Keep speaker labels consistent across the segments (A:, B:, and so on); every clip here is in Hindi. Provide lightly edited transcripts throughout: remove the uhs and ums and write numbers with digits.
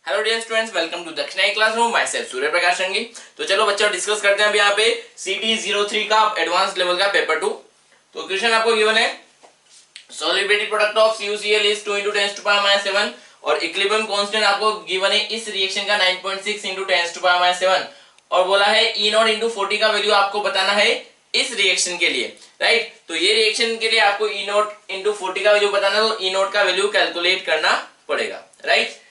A: Hello dear students, welcome to Dakshinai classroom. Myself Surya Prakash Rangi. तो चलो बच्चों डिस्कस करते हैं अभी यहाँ पे सीटी 03 का एडवांस लेवल का पेपर 2। तो क्वेश्चन आपको गिवन है solubility product of CuCl is 2 × 10⁻⁷ और इक्विलिब्रियम कांस्टेंट आपको गिवन है इस रिएक्शन का 9.6 × 10⁻⁷ और बोला है E0 × 40 का वैल्यू आपको बताना है इस रिएक्शन के लिए, राइट। तो ये रिएक्शन के लिए आपको E0 × 40 का वैल्यू बताना है, तो E0 का वैल्यू कैलकुलेट करना पड़ेगा, राइट।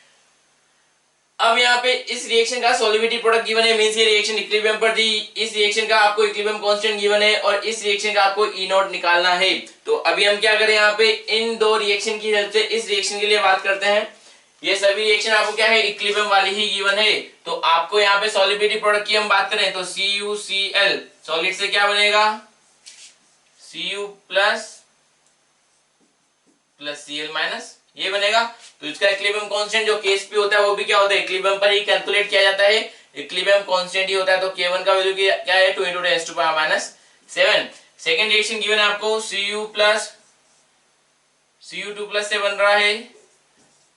A: अब यहाँ पे इस रिएक्शन का सॉल्युबिलिटी प्रोडक्ट गिवन है, मींस ये रिएक्शन इक्विलिब्रियम पर थी। इस रिएक्शन का आपको इक्विलिब्रियम कांस्टेंट गिवन है और इस रिएक्शन का आपको E0 निकालना है। तो अभी हम क्या करें, यहाँ पे इन दो रिएक्शन की हेल्प से इस रिएक्शन के लिए बात करते हैं। ये सभी रिएक्शन आपको क्या है, इक्विलिब्रियम वाली ही गिवन है। तो आपको यहाँ पे सॉल्युबिलिटी प्रोडक्ट की हम बात करें तो CuCl सॉलिड से क्या बनेगा, Cu प्लस Cl माइनस ये बनेगा। तो इसका इक्विलिब्रियम कांस्टेंट जो Ksp होता है वो भी क्या होता है, इक्विलिब्रियम पर ही कैलकुलेट किया जाता है, इक्विलिब्रियम कांस्टेंट ही होता है। तो K1 का वैल्यू क्या है, 2 × 10⁻⁷। सेकंड रिएक्शन गिवन है आपको Cu प्लस Cu2 प्लस से बन रहा है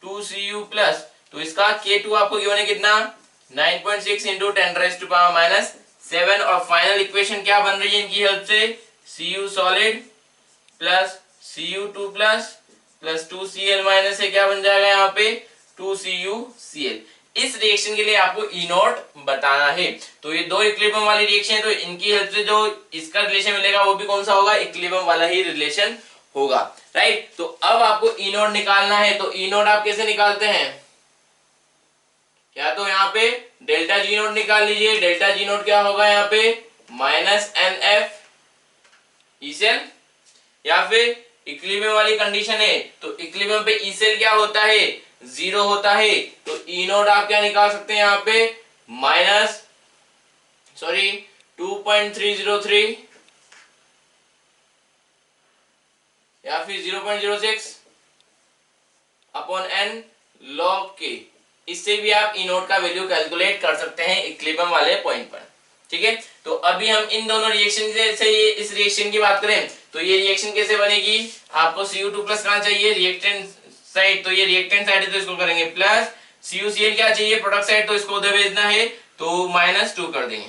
A: 2Cu+। तो इसका K2 आपको गिवन है कितना, 9.6 × 10⁻⁷। और फाइनल इक्वेशन क्या बन रही है इनकी हेल्प से, Cu solid plus Cu2 plus 2Cl से क्या बन जाएगा यहाँ पे 2CuCl। इस रिएक्शन के लिए आपको E0 बताना है। तो ये दो इक्विलिब्रियम वाली रिएक्शन है, तो इनकी हेल्प से जो इसका रिलेशन मिलेगा वो भी कौन सा होगा, इक्विलिब्रियम वाला ही रिलेशन होगा, राइट। तो अब आपको E0 निकालना है। तो E0 आप कैसे निकालते हैं, क्या तो यहाँ पे डेल्टा G0 निकाल लीजिए। डेल्टा G0 क्या होगा यहाँ पे -NF E सेल, या फिर इक्विलिब्रियम वाली कंडीशन है तो इक्विलिब्रियम पे E सेल क्या होता है, 0 होता है। तो E0 आप क्या निकाल सकते हैं यहाँ पे 2.303 या फिर 0.06 अपॉन n log k। इससे भी आप E0 का वैल्यू कैलकुलेट कर सकते हैं इक्विलिब्रियम वाले पॉइंट पर, ठीक है। तो अभी हम इन दोनों रिएक्शन से ये इस रिएक्शन की बात करें तो ये रिएक्शन कैसे बनेगी, आपको Cu2 प्लस कहाँ चाहिए, रिएक्टेंट साइड। तो ये रिएक्टेंट साइड है तो इसको करेंगे प्लस, CuCl क्या चाहिए, प्रोडक्ट साइड, तो इसको उधर भेजना है तो -2 कर देंगे।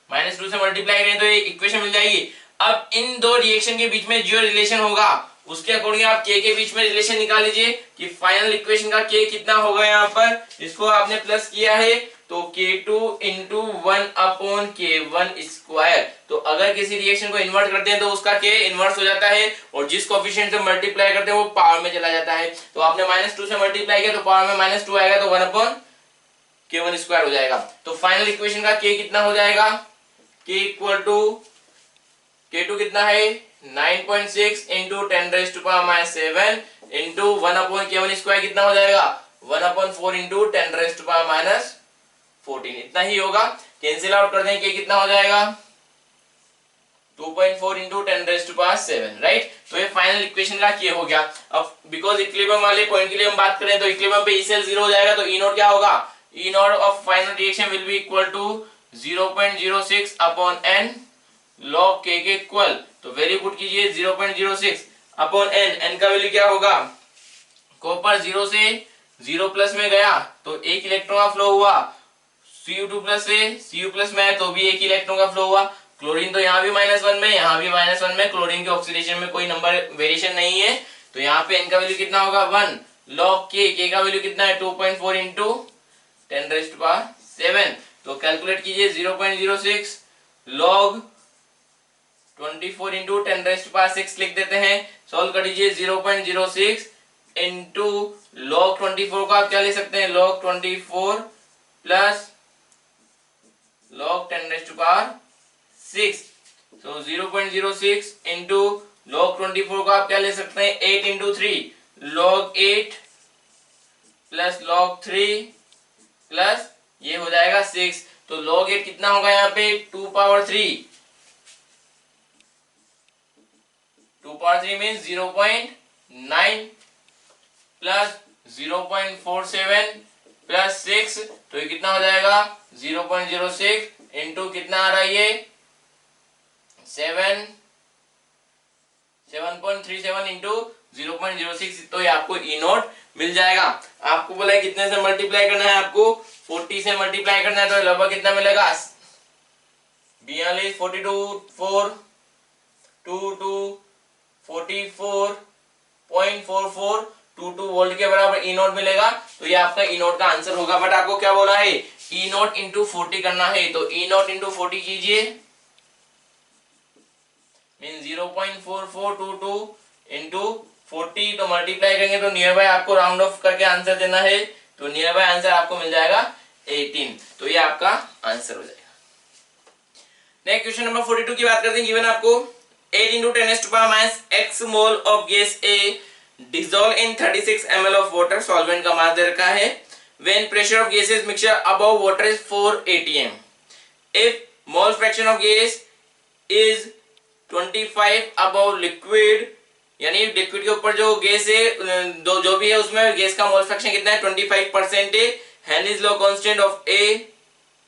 A: -2 से मल्टीप्लाई करें तो ये इक्वेशन मिल जाएगी। अब इन दो रिएक्शन के बीच में जो रिलेशन होगा उसके अकॉर्डिंग आप K के बीच में रिलेशन निकाल लीजिए कि फाइनल इक्वेशन का K कितना होगा। यहाँ पर इसको आपने प्लस किया है तो K2 × 1/K1²। तो अगर किसी रिएक्शन को इन्वर्ट करते हैं तो उसका K इन्वर्स हो जाता है और जिस कोएफिशिएंट से मल्टीप्लाई करते हैं वो पावर में चला जाता है। तो आपने -2 से मल्टीप्लाई किया तो पावर में -2 आएगा तो 1/K1² हो जाएगा। तो फाइनल इक्वेशन का K कितना हो जाएगा, K2 कितना है 9.6 × 10⁻⁷ इंटू 1/K1² कितना हो जाएगा 1/4 × 10⁻14। इतना ही होगा, कैंसिल आउट कर दें, K कितना हो जाएगा 2.4 × 10⁻⁷, राइट। तो ये फाइनल इक्वेशन का K हो गया। अब बिकॉज इक्विलिब्रियम वाले पॉइंट के लिए हम बात करें तो इक्विलिब्रियम पे E सेल 0 हो जाएगा तो E0 क्या होगा, E0 of final reaction will be equal to 0.06 upon n log K के इक्वल। तो वैल्यू पुट कीजिए 0.06 अपॉन n का वैल्यू क्या होगा, कॉपर 0 से 0 प्लस में गया तो एक इलेक्ट्रॉन का फ्लो हुआ, Cu2 प्लस से Cu प्लस में है तो भी एक इलेक्ट्रॉन का फ्लो हुआ। क्लोरीन तो यहाँ भी -1 में, यहाँ भी -1 में, क्लोरीन के ऑक्सीडेशन में कोई नंबर वेरिएशन नहीं है। तो यहाँ पे n का वैल्यू कितना होगा 1 log K का वैल्यू कितना है 2.4 × 10⁻⁷। तो कैलकुलेट कीजिए 0.06 log 24 × 10⁻⁶ लिख देते हैं, सॉल्व कर लीजिए 0.06 इंटू log 24 का आप क्या ले सकते हैं log 24 प्लस log 10⁻⁶। तो 0.06 इंटू log 24 का आप क्या ले सकते हैं 8 × 3 log 8 प्लस log 3 प्लस ये हो जाएगा 6। तो log 8 कितना होगा यहाँ पे 2⁻3 मीन्स 0.9 प्लस 0.47 प्लस 6। तो ये कितना हो जाएगा 0.06 इंटू कितना आ रहा है ये 7 7.37 इंटू 0.06, तो ये आपको ई नॉट मिल जाएगा। आपको बोला है कितने से मल्टीप्लाई करना है, आपको 40 से मल्टीप्लाई करना है, तो लगभग कितना मिलेगा 42, 42, 4, 2, 2, 44.4422 वोल्ट के बराबर ई नॉट मिलेगा। तो ये आपका ई नॉट का आंसर होगा। बट आपको क्या बोला है, ई नॉट इंटू 40 करना है, तो ई नॉट इंटू 40 कीजिए, मीन 0.4422 इंटू 40, तो मल्टीप्लाई करेंगे तो नियर बाय आपको राउंड ऑफ करके आंसर देना है, तो नियर बाय आंसर आपको मिल जाएगा 18, तो ये आपका आंसर हो जाएगा। नेक्स्ट क्वेश्चन नंबर 42 की बात करते हैं। गिवन आपको 8 into 10 raised to power minus x mole of gas A dissolved in 36 ml of water solvent का मास दे रखा है। When pressure of gaseous mixture above water is 4 atm, if mole fraction of gas is 25 above liquid, यानी लिक्विड के ऊपर जो गैस है जो भी है उसमें गैस का मोल फ्रैक्शन कितना है 25% है। Henry's law constant of A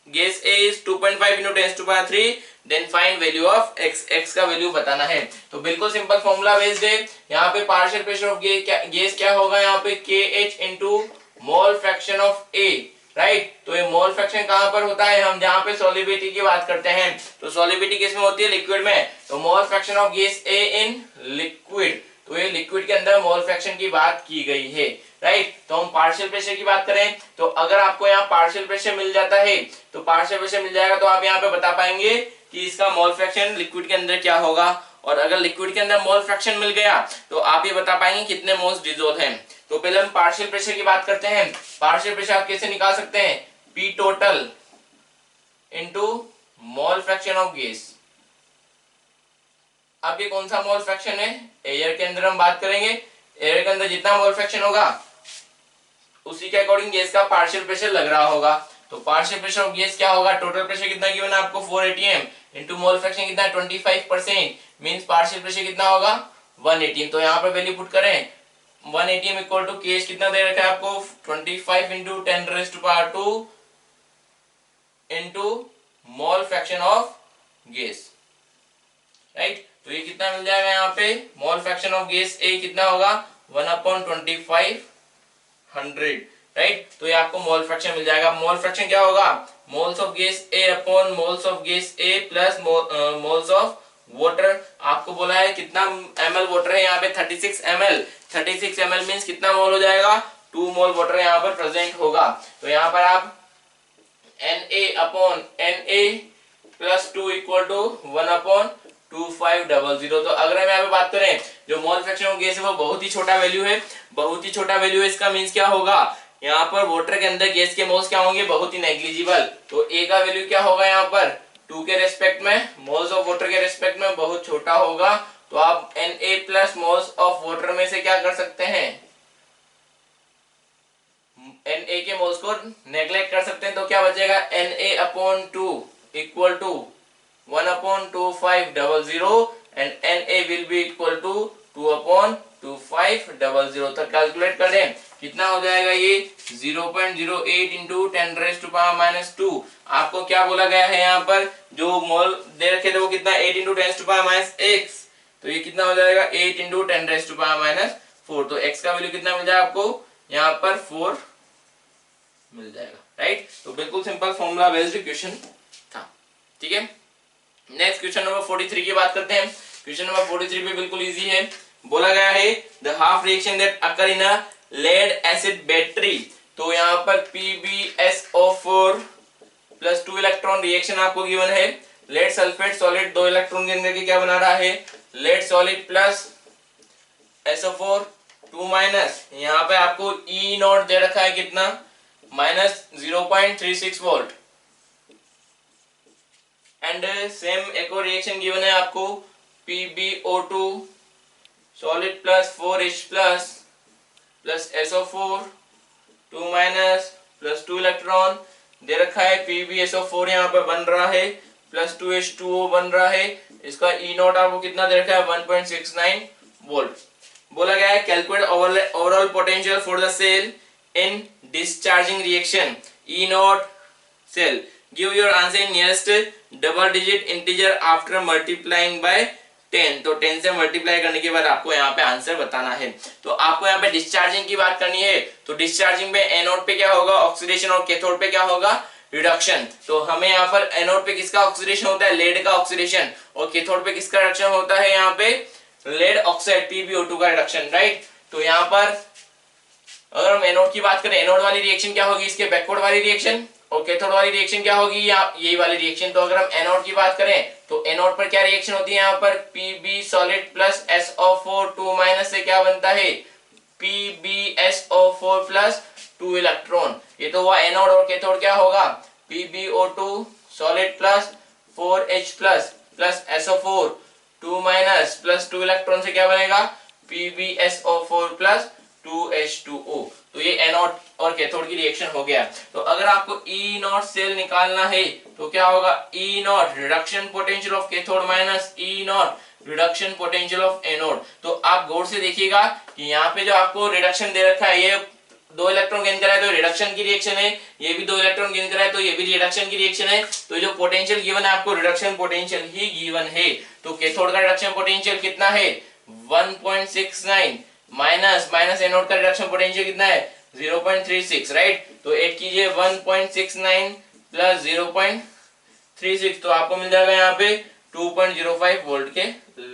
A: gas A is 2.5 into 10 to power 3, then find value of x, x का वैल्यू बताना है। तो बिल्कुल सिंपल फॉर्मूला बेस्ड है। यहाँ पे पार्शियल प्रेशर ऑफ गैस क्या होगा, यहाँ पे KH into mole fraction of A, right. तो ये मोल फ्रैक्शन कहाँ पर होता है, हम जहाँ पे सॉल्युबिलिटी की बात करते हैं, तो सॉल्युबिलिटी किस में होती है, लिक्विड में। तो mole fraction of gas A in liquid, तो ये लिक्विड के अंदर मोल फ्रैक्शन की बात की गई है, राइट। तो हम पार्शियल प्रेशर की बात करें, तो अगर आपको यहाँ पार्शियल प्रेशर मिल जाता है, तो पार्शियल प्रेशर मिल जाएगा, तो आप यहाँ पे बता पाएंगे कि इसका मोल फ्रैक्शन लिक्विड के अंदर क्या होगा। और अगर लिक्विड के अंदर मोल फ्रैक्शन मिल गया, तो आप ये बता पाएंगे कितने मोल्स डिसॉल्व हैं। तो पहले हम पार्शियल प्रेशर की बात करते हैं। पार्शियल प्रेशर आप कैसे निकाल सकते हैं, P total into mole fraction of gas. अब ये कौन सा मोल फ्रैक्शन है, एयर के अंदर हम बात करेंगे। एयर के अंदर जितना मोल फ्रैक्शन होगा उसी के अकॉर्डिंग गैस का पार्शियल प्रेशर लग रहा होगा। तो पार्शियल प्रेशर ऑफ गैस क्या होगा, टोटल प्रेशर कितना गिवन है आपको 4 atm इंटू मोल फ्रैक्शन कितना 25%, मींस पार्शियल प्रेशर कितना होगा 1 atm। तो यहाँ पर वैल्यू पुट करें 1 atm इक्वल टू केस कितना दे रखा है आपको 25 into 10 raised to power 2 into mole fraction of gas, right. तो ये कितना मिल जाएगा, यहाँ पे mole fraction of gas A कितना होगा 1/2500, राइट। तो ये आपको मोल फ्रैक्शन मिल जाएगा। मोल फ्रैक्शन क्या होगा, moles of gas A upon moles of gas A plus moles of water. आपको बोला है कितना ml वाटर है, यहाँ पे 36 ml। 36 ml मींस कितना मोल हो जाएगा, 2 मोल वाटर यहाँ पर प्रेजेंट होगा। तो यहाँ पर आप Na upon Na plus 2 equal to 1/2500। तो अगर हम यहाँ पे बात करें, जो मोल फ्रैक्शन ऑफ गैस है वो बहुत ही छोटा वैल्यू है, बहुत ही छोटा वैल्यू है। इसका मींस क्या होगा, यहाँ पर वाटर के अंदर गैस के मोल्स क्या होंगे, बहुत ही नेग्लिजिबल। तो A का वैल्यू क्या होगा, यहाँ पर 2 के रेस्पेक्ट में, मोल्स ऑफ वाटर के रेस्पेक्ट में बहुत छोटा होगा। तो आप Na plus moles of water में से क्या कर सकते हैं, Na के मोल्स को नेग्लेक्ट कर सकते हैं। तो क्या बचेगा, Na/2 equal to 1/2500 and Na will be equal to 2/2500। तो कैलकुलेट कर दें कितना हो जाएगा, ये 0.08 into 10 raised to power minus 2। आपको क्या बोला गया है, यहाँ पर जो मोल दे रखे थे वो कितना 8 into 10 to power minus x। तो ये कितना हो जाएगा 8 into 10 raised to power minus 4। तो x का वैल्यू कितना मिल जाएगा आपको, यहाँ पर 4 मिल जाएगा, राइट। तो बिल्कुल सिंपल फॉर्मूला बेस्ड क्वेश्चन था, ठीक है। नेक्स्ट क्वेश्चन नंबर 43 की बात करते हैं। क्वेश्चन नंबर 43 भी बिल्कुल इजी है। बोला गया है the half reaction that occur in a lead acid battery. तो यहाँ पर PbSO4 प्लस 2 इलेक्ट्रॉन रिएक्शन आपको गिवन है। लेड सल्फेट सॉलिड 2 इलेक्ट्रॉन के अंदर के क्या बना रहा है, lead solid plus SO4 2 minus, यहाँ पे आपको E0 दे रखा है कितना -0.36 वोल्ट। एंड सेम एक और रिएक्शन गिवन है आपको PbO2 solid plus 4H plus SO4 2 minus plus 2 electron दे रखा है। PbSO4 यहाँ पर बन रहा है प्लस 2H2O बन रहा है। इसका E0 आपको कितना दे रखा है 1.69 वोल्ट। बोला गया है calculate overall potential for the cell in discharging reaction E0 cell. Give your answer in nearest double digit integer after multiplying by 10, तो 10 से मल्टीप्लाई करने के बाद आपको यहाँ पे आंसर बताना है। तो आपको यहाँ पे डिस्चार्जिंग की बात करनी है, तो डिस्चार्जिंग में एनोड पे क्या होगा ऑक्सीडेशन और कैथोड पे क्या होगा रिडक्शन। तो हमें यहाँ पर एनोड पे किसका ऑक्सीडेशन होता है लेड का ऑक्सीडेशन, और कैथोड पे किसका रिडक्शन होता है यहाँ पे लेड ऑक्साइड PbO2 का रिडक्शन, राइट। तो यहाँ पर अगर हम एनोड की बात करें, एनोड वाली रिएक्शन क्या होगी इसके बैकवर्ड वाली रिएक्शन, और कैथोड वाली रिएक्शन क्या होगी यही वाली रिएक्शन। तो अगर हम एनोड की बात करें तो एनोड पर क्या रिएक्शन होती है यहाँ पर Pb सॉलिड प्लस SO4 2- से क्या बनता है PbSO4 प्लस 2 इलेक्ट्रॉन। ये तो हुआ एनोड, और कैथोड क्या होगा PbO2 solid plus 4H plus plus SO4 2- plus 2 electron से क्या बनेगा PbSO4 प्लस 2H2O। तो ये एनोड और कैथोड की रिएक्शन हो गया। तो अगर आपको E नॉट सेल निकालना है तो क्या होगा E not reduction potential of cathode minus E not reduction potential of anode. तो आप गौर से देखिएगा कि यहाँ पे जो आपको रिडक्शन दे रखा है, ये 2 इलेक्ट्रॉन गेन कर रहा है तो रिडक्शन की रिएक्शन है, ये भी 2 इलेक्ट्रॉन गेन कर रहा है तो ये भी रिडक्शन की रिएक्शन है। तो जो पोटेंशियल गिवन है आपको रिडक्शन पोटेंशियल ही गिवन है। तो कैथोड का रिडक्शन पोटेंशियल कितना है 1.69 माइनस एनोड का रिडक्शन पोटेंशियल कितना है 0.36, राइट। तो ऐड कीजिए 1.69 प्लस 0.36, तो आपको मिल जाएगा यहाँ पे 2.05 वोल्ट के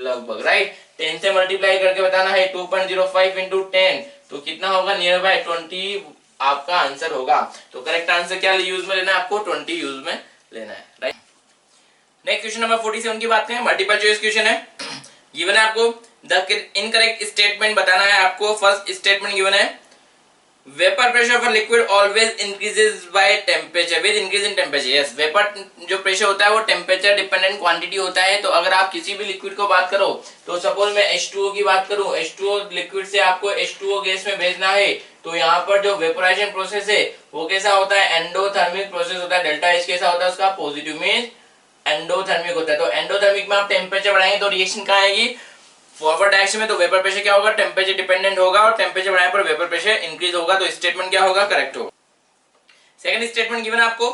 A: लगभग, राइट। 10 से मल्टीप्लाई करके बताना है 2.05 इंटू 10, तो कितना होगा नियर बाय 20 आपका आंसर होगा। तो करेक्ट आंसर क्या यूज में लेना है आपको 20 यूज में लेना है, राइट। नेक्स्ट क्वेश्चन नंबर 47 की बात करें, मल्टीपल चॉइस क्वेश्चन है। गिवन है आपको द इनकरेक्ट स्टेटमेंट बताना है आपको। फर्स्ट स्टेटमेंट गिवन है vapour pressure for liquid always increases by temperature with increase in temperature. Yes, vapour जो प्रेशर होता है वो टेम्परेचर डिपेंडेंट क्वांटिटी होता है। तो अगर आप किसी भी लिक्विड को बात करो, तो सपोज मैं H2O की बात करूं, H2O लिक्विड से आपको H2O गैस में भेजना है, तो यहाँ पर जो वेपोराइजेशन प्रोसेस है वो कैसा होता है एंडोथर्मिक प्रोसेस होता है। डेल्टा H कैसा होता है उसका पॉजिटिव मींस एंडोथर्मिक होता है। तो एंडोथर्मिक में आप टेम्परेचर बढ़ाएंगे तो रिएक्शन कहाँ आएगी फॉरवर्ड डायरेक्शन में। तो वेपर प्रेशर क्या होगा टेम्परेचर डिपेंडेंट होगा, और टेम्परेचर बढ़ाने पर वेपर प्रेशर इंक्रीज होगा। तो स्टेटमेंट क्या होगा करेक्ट होगा। सेकंड स्टेटमेंट गिवन आपको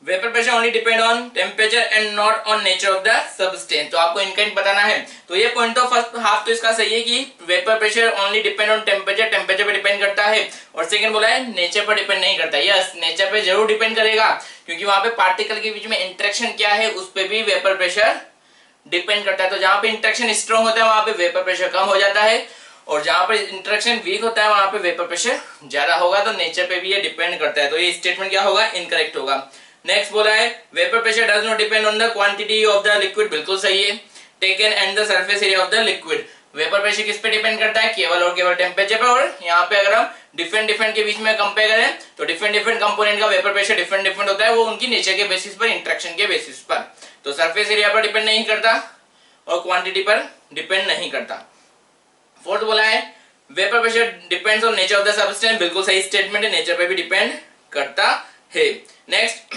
A: vapour pressure only depend on temperature and not on nature of the substance. तो आपको इनकरेक्ट बताना है। तो ये पॉइंट ऑफ फर्स्ट हाफ तो इसका सही है कि vapour pressure only depend on temperature, temperature पे डिपेंड करता है। और सेकंड बोला है नेचर पर डिपेंड नहीं करता। यस, नेचर पे जरूर डिपेंड करेगा, क्योंकि वहां पे पार्टिकल के बीच में इंटरेक्शन क्या है उस पर भी वेपर प्रेशर डिपेंड करता है। तो जहां पे इंटरेक्शन स्ट्रॉन्ग होता है वहां पे वेपर प्रेशर कम हो जाता है, और जहां पे इंटरेक्शन वीक होता है वहां पे वेपर प्रेशर ज्यादा होगा। तो नेचर पे भी ये डिपेंड करता है। तो ये स्टेटमेंट क्या होगा इनकरेक्ट होगा। नेक्स्ट बोला है vapour pressure does not depend on the quantity of the liquid. बिल्कुल सही है। Taken and the surface area of the liquid. Vapour pressure किस पे डिपेंड करता है केवल और केवल टेम्परेचर पे। और यहाँ पे अगर हम डिफरेंट के बीच में कंपेयर करें तो डिफरेंट कंपोनेंट का वेपर प्रेशर डिफरेंट होता है, वो उनकी नेचर के बेसिस पर, इंटरेक्शन के बेसिस पर। तो सरफेस एरिया पर डिपेंड नहीं करता और क्वांटिटी पर डिपेंड नहीं करता। फोर्थ बोला है vapour pressure depends on nature of the substance. बिल्कुल सही स्टेटमेंट है, नेचर पे भी डिपेंड करता है। नेक्स्ट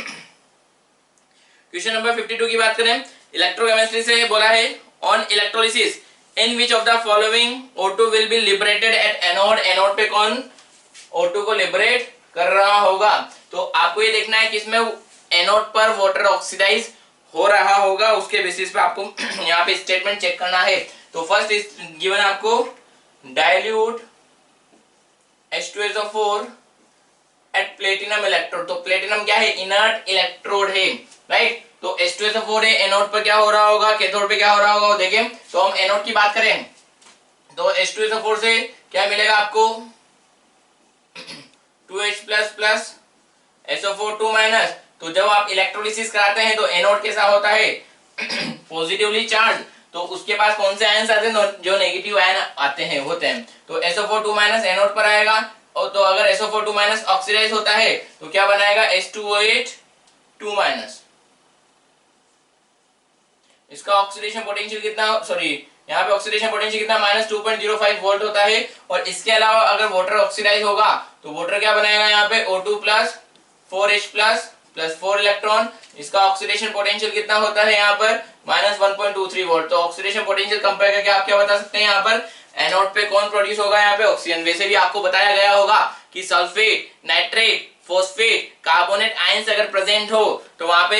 A: क्वेश्चन नंबर 52 की बात करें, इलेक्ट्रोकेमिस्ट्री से बोला है on electrolysis in which of the following O2 will be liberated at anode. Anode पे कौन O2 को लिबरेट कर रहा होगा। तो आपको ये देखना है कि इसमें एनोड पर वाटर ऑक्सीडाइज हो रहा होगा, उसके बेसिस पे आपको यहाँ पे स्टेटमेंट चेक करना है। तो फर्स्ट गिवन आपको dilute H2SO4 at platinum electrode. तो प्लेटिनम क्या है इनर्ट इलेक्ट्रोड है, राइट। तो H2SO4 है, एनोड पर क्या हो रहा होगा कैथोड पे क्या हो रहा होगा देखें। तो हम एनोड की बात करें तो H2SO4 से क्या मिलेगा आपको 2H प्लस SO4 2-। तो जब आप इलेक्ट्रोलिसिस कराते हैं तो एनोड कैसा होता है पॉजिटिवली चार्ज। तो उसके पास कौन से आयंस आते हैं जो नेगेटिव आयन आते हैं होते हैं। तो SO4 2- एनोड पर आएगा, और तो अगर SO4 2- ऑक्सीडाइज होता है तो क्या बनाएगा H2OH 2-। इसका ऑक्सीडेशन पोटेंशियल कितना, सॉरी यहाँ पे ऑक्सीडेशन पोटेंशियल कितना -2.05 वोल्ट होता है। और इसके अलावा अगर वाटर ऑक्सीडाइज होगा तो वाटर क्या बनाएगा यहाँ पे O2 plus 4H plus 4 electron. इसका ऑक्सीडेशन पोटेंशियल कितना होता है यहाँ पर -1.23 वोल्ट। तो ऑक्सीडेशन पोटेंशियल कंपेयर करके आप क्या बता सकते हैं यहाँ पर एनोड पे कौन प्रोड्यूस होगा यहाँ पे ऑक्सीजन। वैसे भी आपको बताया गया होगा कि sulphate, nitrate, phosphate, carbonate ions अगर प्रेजेंट हो तो वहां पे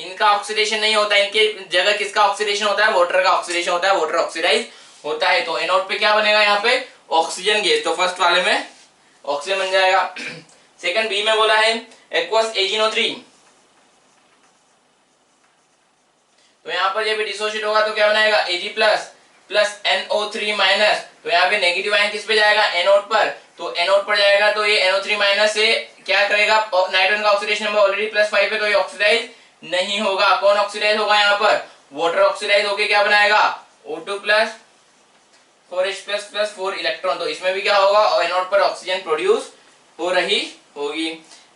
A: इनका ऑक्सीडेशन नहीं होता, इनके जगह किसका ऑक्सीडेशन होता है, वाटर का ऑक्सीडेशन होता है, वाटर ऑक्सीडाइज होता है। तो एनोड पे क्या बनेगा यहाँ पे, ऑक्सीजन गैस, तो फर्स्ट वाले में ऑक्सीजन बन जाएगा। सेकंड बी में बोला है एक्वस AgNO3, तो यहाँ पर जब डिसोसिएट होगा तो क्या बनाएगा Ag प्लस NO3 माइनस, तो यहाँ पे नेगेटिव आयन किस पे जाएगा, एनोड पर, तो एनोड पर जाएगा तो ये NO3 माइनस से क्या करेगा, नाइट्रोजन का ऑक्सीडेशन नंबर ऑलरेडी +5 है तो ये ऑक्सीडाइज नहीं होगा। कौन ऑक्सीडाइज होगा यहाँ पर, वाटर ऑक्सीडाइज होके क्या बनाएगा O2 plus 4H plus 4 electron, तो इसमें भी क्या होगा, और एनोड पर ऑक्सीजन प्रोड्यूस हो रही होगी।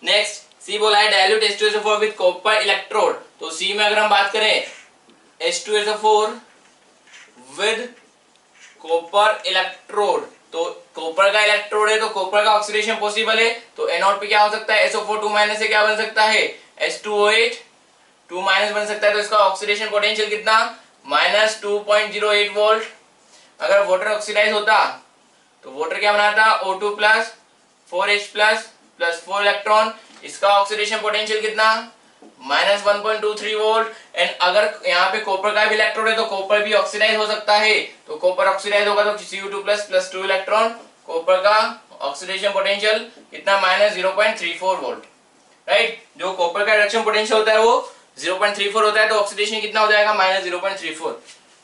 A: नेक्स्ट सी बोला है dilute H2SO4 with copper electrode, तो सी में अगर हम बात करें H2SO4 विद कॉपर इलेक्ट्रोड, तो कॉपर का इलेक्ट्रोड है तो कॉपर का ऑक्सीडेशन पॉसिबल है, तो एनोड पे क्या हो सकता है, SO4 2 माइनस से क्या बन सकता है, H2OH 2 माइनस बन सकता है, तो इसका ऑक्सीडेशन पोटेंशियल कितना, -2.08 वोल्ट। अगर वाटर ऑक्सीडाइज होता तो वाटर क्या बनाता, O2 plus 4H plus 4 electron, इसका ऑक्सीडेशन पोटेंशियल कितना, -1.23 वोल्ट। एंड अगर यहाँ पे कॉपर का भी इलेक्ट्रोड है तो कॉपर भी ऑक्सीडाइज हो सकता है, तो कॉपर ऑक्सीडाइज होगा तो Cu2 प्लस 2 इलेक्ट्रॉन, कॉपर का ऑक्सीडेशन पोटेंशियल कितना, -0.34 वोल्ट, राइट। जो कॉपर का रिडक्शन पोटेंशियल होता है वो 0.34 होता है, तो ऑक्सीडेशन कितना हो जाएगा, -0.34।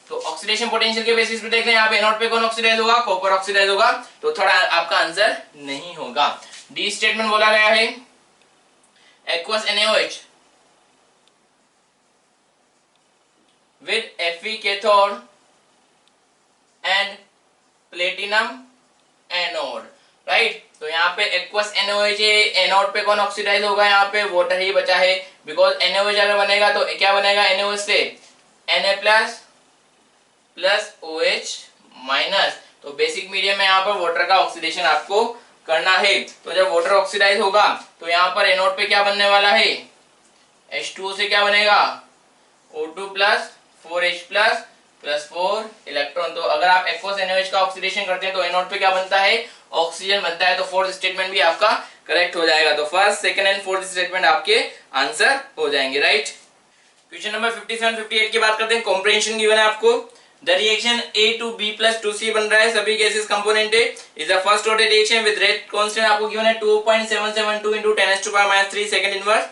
A: तो ऑक्सीडेशन पोटेंशियल के बेसिस पे देख रहे हैं यहाँ पे एनोड पे कौन ऑक्सीडाइज होगा, कॉपर ऑक्सीडाइज होगा, तो थोड़ा आपका आंसर नहीं होगा। डी स्टेटमेंट बोला गया है aqueous NaOH with Fe cathode and platinum anode, right. तो यहाँ पे एक्वस NaOH है, एनोड पे कौन ऑक्सीडाइज होगा, यहाँ पे वाटर ही बचा है, बिकॉज NaOH अगर बनेगा तो क्या बनेगा, NaOH से Na प्लस OH माइनस, तो बेसिक मीडियम में यहाँ पर वाटर का ऑक्सीडेशन आपको करना है। तो जब वाटर ऑक्सीडाइज होगा तो यहाँ पर एनोड पे क्या बनने वाला है, H2O से क्या बनेगा, O2 plus 4H plus 4 electron. तो अगर आप एक्वस NaOH का ऑक्सीडेशन करते हैं तो एनोड पे क्या बनता है, ऑक्सीजन बनता है, तो फोर्थ स्टेटमेंट भी आपका करेक्ट हो जाएगा। तो first, second and fourth statement आपके आंसर हो जाएंगे, राइट। क्वेश्चन नंबर 57 58 की बात करते हैं, कॉम्प्रिहेंशन गिवन है आपको, the reaction A to B plus 2C बन रहा है, सभी गैसेस कंपोनेंट है, is a first order reaction with rate constant आपको गिवन है 2.772 into 10⁻³ second inverse.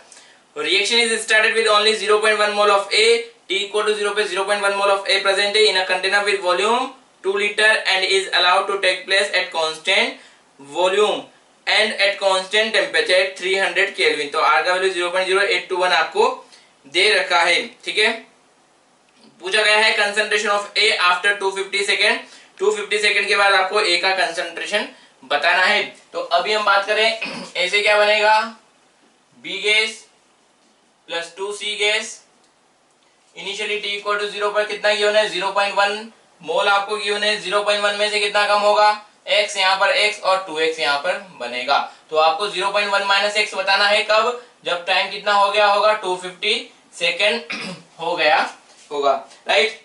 A: Reaction is started with only 0.1 mole of A, T equal to 0 पे 0.1 मोल ऑफ A प्रेजेंट है in a container with volume 2 litre and is allowed to take place at constant volume and at constant temperature 300 kelvin. तो R का वैल्यू 0.0821 आपको दे रखा है, ठीक है। पूछा गया है concentration of A after 250 second, 250 second के बाद आपको A का कंसंट्रेशन बताना है। तो अभी हम बात करें A से क्या बनेगा, B gas plus 2C gas, initially T equal to 0 पर कितना गिवन है, 0.1 मोल आपको गिवन है, 0.1 में से कितना कम होगा, X यहाँ पर X और 2X यहाँ पर बनेगा। तो आपको 0.1 माइनस X बताना है, कब, जब टाइम कितना हो गया होगा, 250 सेकेंड हो गया होगा, राइट।